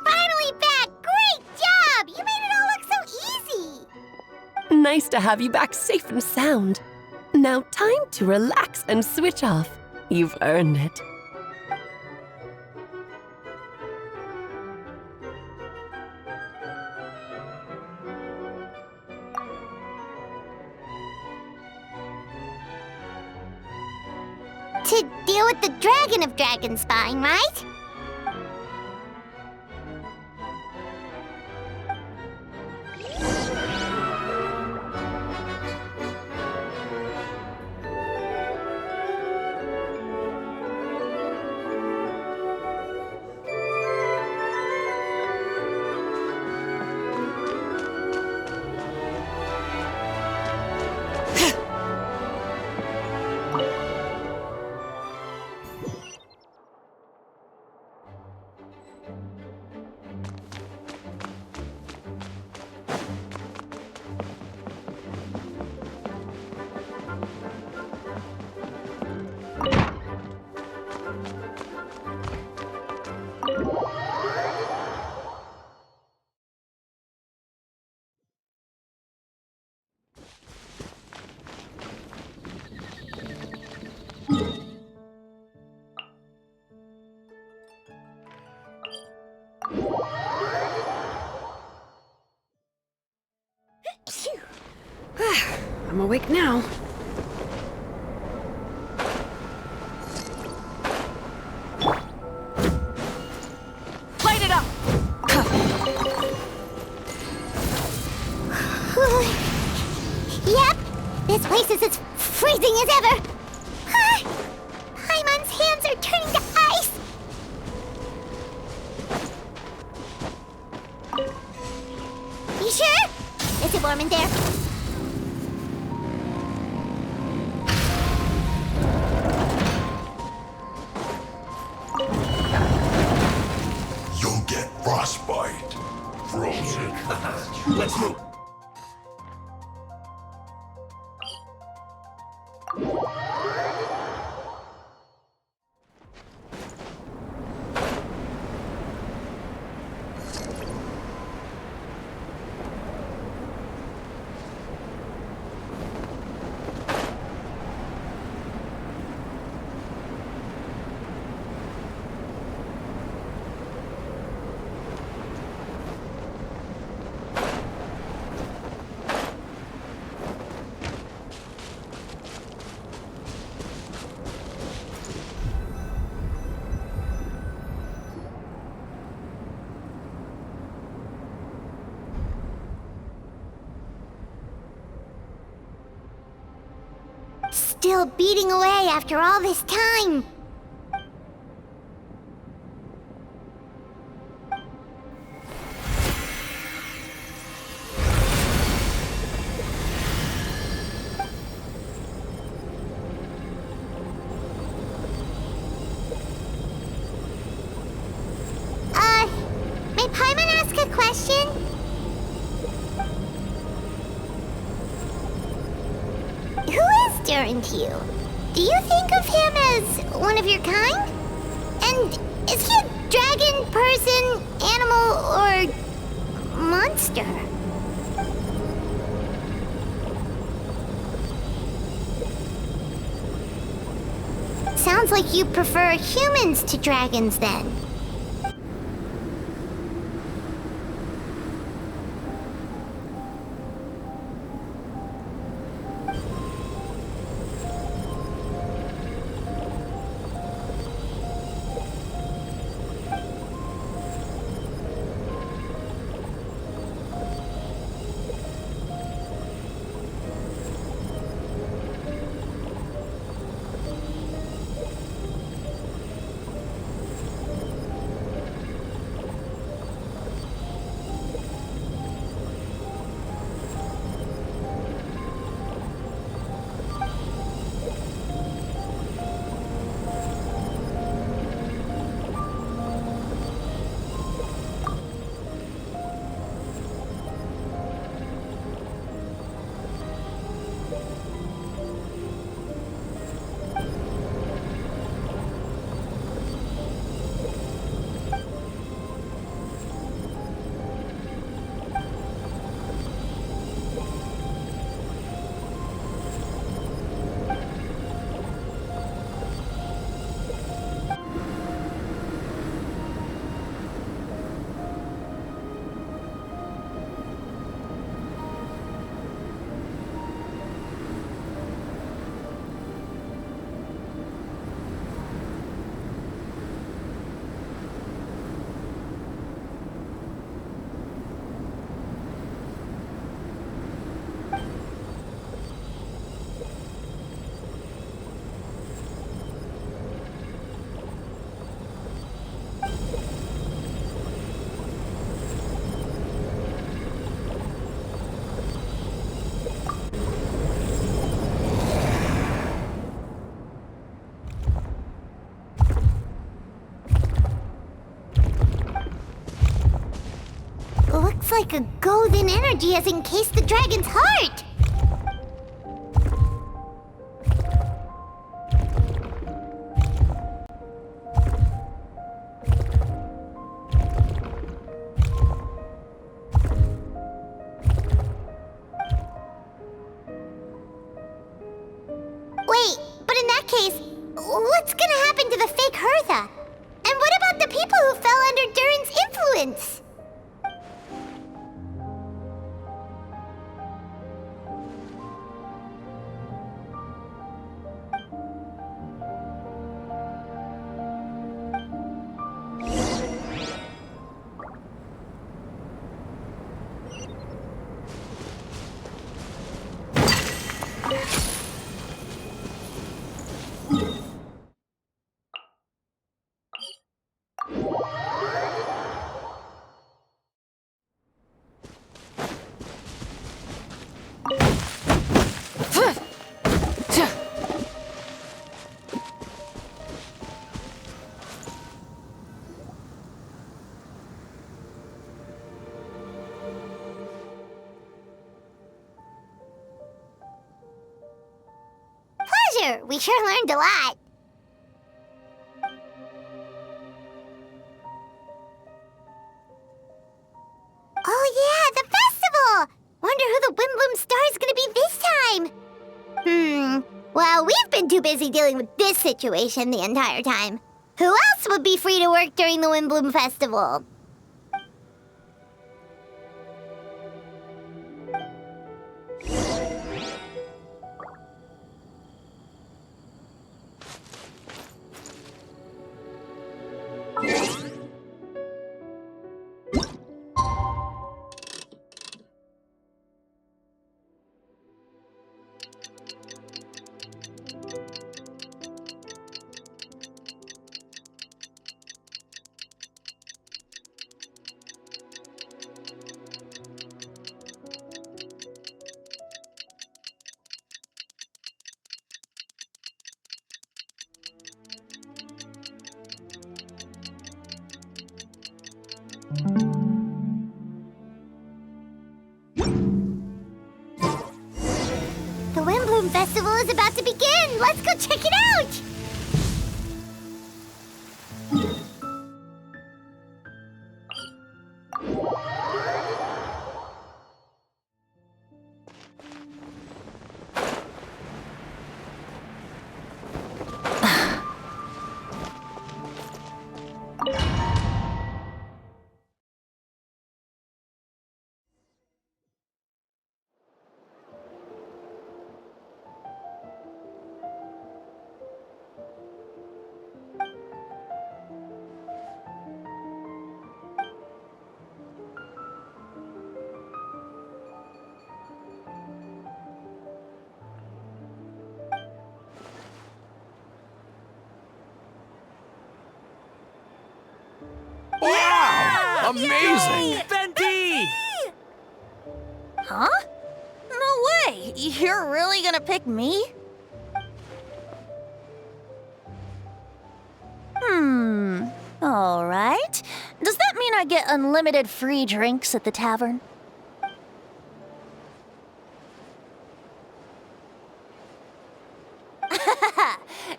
finally back! Great job! You made it all look so easy! Nice to have you back safe and sound. Now time to relax and switch off. You've earned it. To deal with the Dragon of Dragonspine, right? I'm awake now. Light it up! Yep, this place is as freezing as ever. Paimon's hands are turning to ice. You sure? Is it warm in there? You'll get frostbite. Frozen. Let's move. Still beating away after all this time. May Paimon ask a question? Who is Durin to you? Do you think of him as one of your kind? And is he a dragon, person, animal, or monster? Sounds like you prefer humans to dragons then. like a golden energy has encased the dragon's heart. Wait, but in that case, what's gonna happen to the fake Hertha? And what about the people who fell under Durin's influence? Pleasure! We sure learned a lot. Oh yeah, the festival! Wonder who the Windbloom Star is gonna be this time? Well, we've been too busy dealing with this situation the entire time. Who else would be free to work during the Windbloom Festival? The Windbloom Festival is about to begin! Let's go check it out! Wow! Amazing! Venti! Huh? No way! You're really gonna pick me? Alright. Does that mean I get unlimited free drinks at the tavern?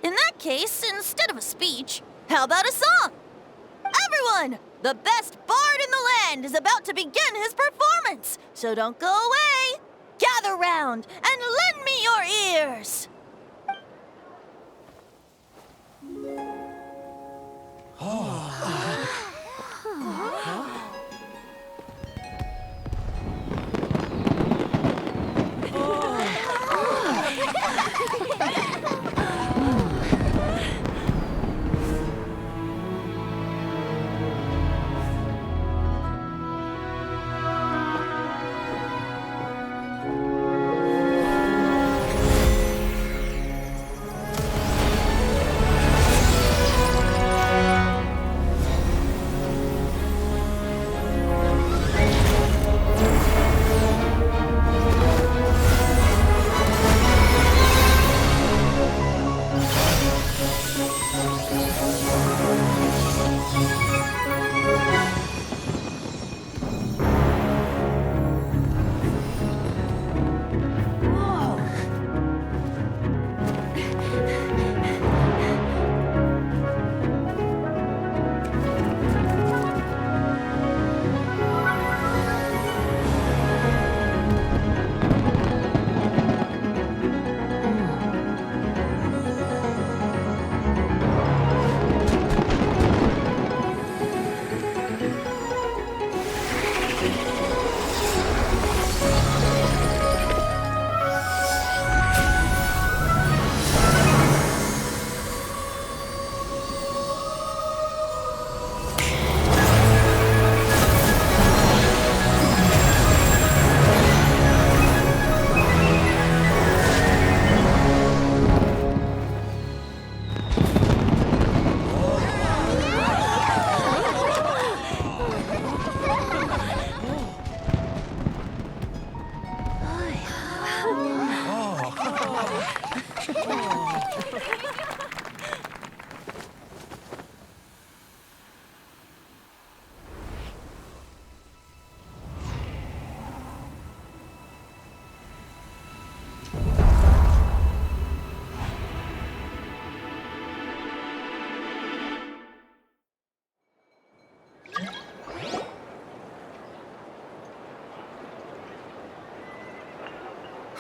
In that case, instead of a speech, how about a song? Everyone! The best bard in the land is about to begin his performance, so don't go away! Gather round and lend me your ears!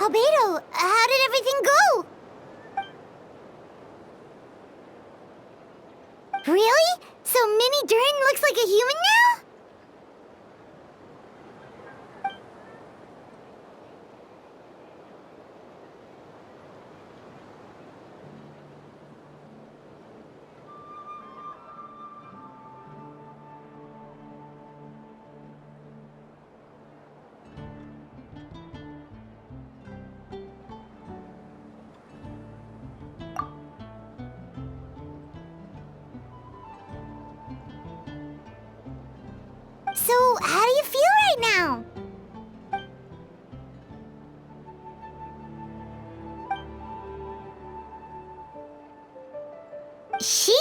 Albedo, how did everything go? Really? So Mini Durin looks like a human now? So, how do you feel right now? She?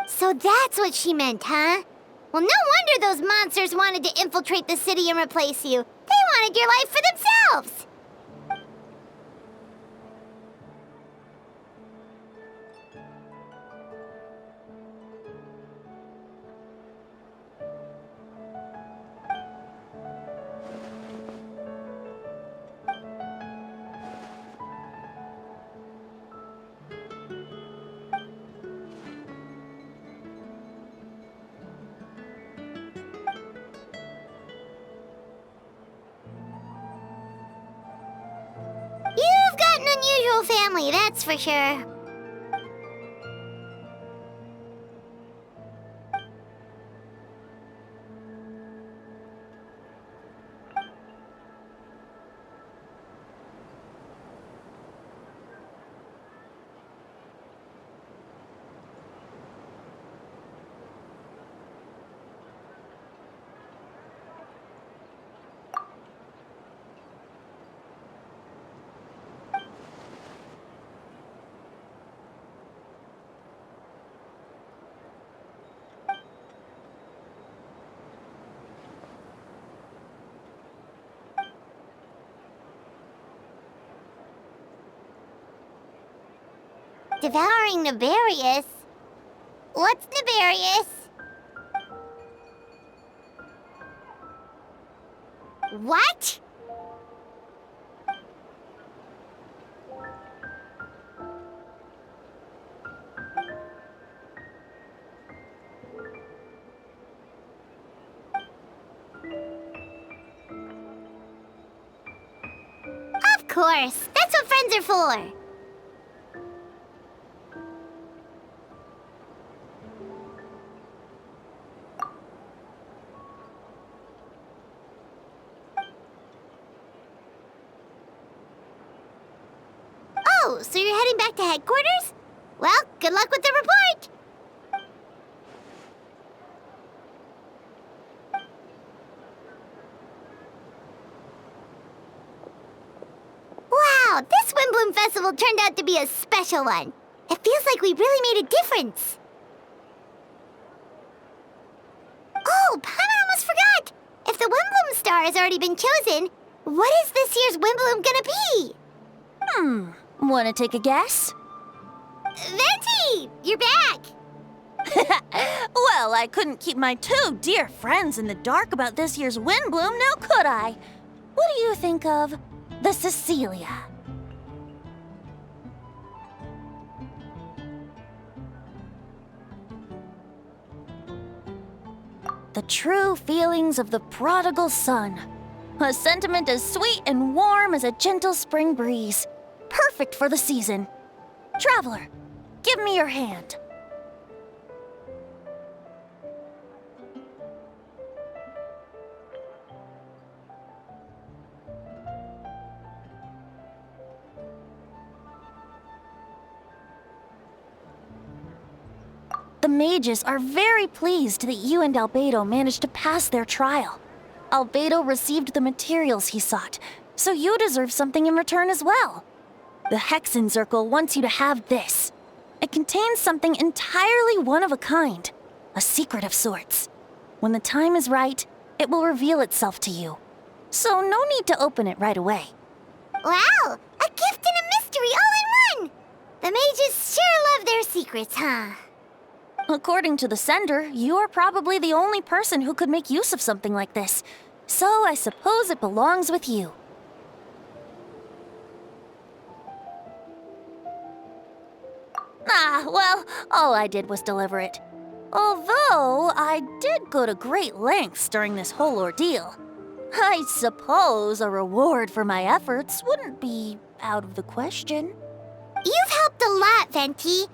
So that's what she meant, huh? Well, no wonder those monsters wanted to infiltrate the city and replace you. They wanted your life for themselves! You've got an unusual family, that's for sure. Devouring Nefarious? What's Nefarious? What? Of course, that's what friends are for. Oh, so you're heading back to headquarters? Well, good luck with the report! Wow, this Windbloom Festival turned out to be a special one. It feels like we really made a difference. Oh, Paimon almost forgot! If the Windbloom star has already been chosen, what is this year's Windbloom gonna be? Wanna take a guess? Venti! You're back! Well, I couldn't keep my two dear friends in the dark about this year's Windbloom, now could I? What do you think of the Cecilia? The true feelings of the prodigal son. A sentiment as sweet and warm as a gentle spring breeze. Perfect for the season. Traveler, give me your hand. mages are very pleased that you and Albedo managed to pass their trial. Albedo received the materials he sought, so you deserve something in return as well. The Hexen Circle wants you to have this. It contains something entirely one of a kind, a secret of sorts. When the time is right, it will reveal itself to you. So no need to open it right away. Wow! A gift and a mystery all in one! The mages sure love their secrets, huh? According to the sender, you are probably the only person who could make use of something like this. So I suppose it belongs with you. Well, all I did was deliver it. Although I did go to great lengths during this whole ordeal. I suppose a reward for my efforts wouldn't be out of the question. You've helped a lot, Venti.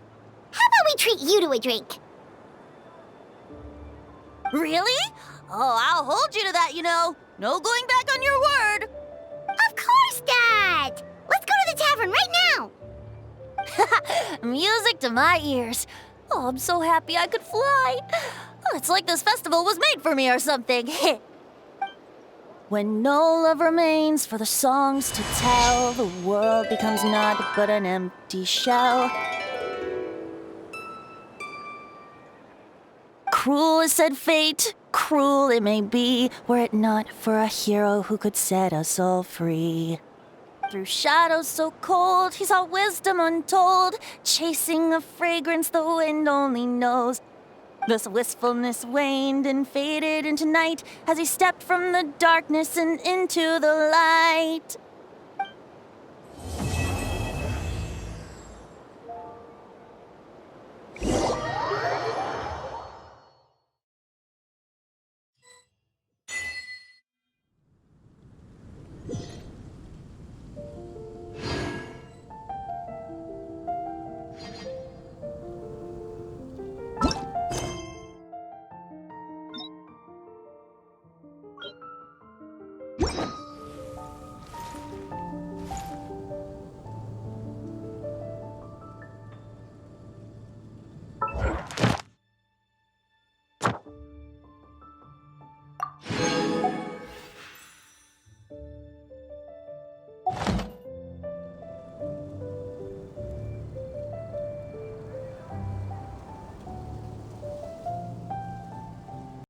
How about we treat you to a drink? Really? Oh, I'll hold you to that, you know. No going back on your word. Of course, Dad! Let's go to the tavern right now! Music to my ears. Oh, I'm so happy I could fly. Oh, it's like this festival was made for me or something. When no love remains for the songs to tell, the world becomes naught but an empty shell. Cruel is said fate, cruel it may be, were it not for a hero who could set us all free. Through shadows so cold, he saw wisdom untold, chasing a fragrance the wind only knows. This wistfulness waned and faded into night as he stepped from the darkness and into the light.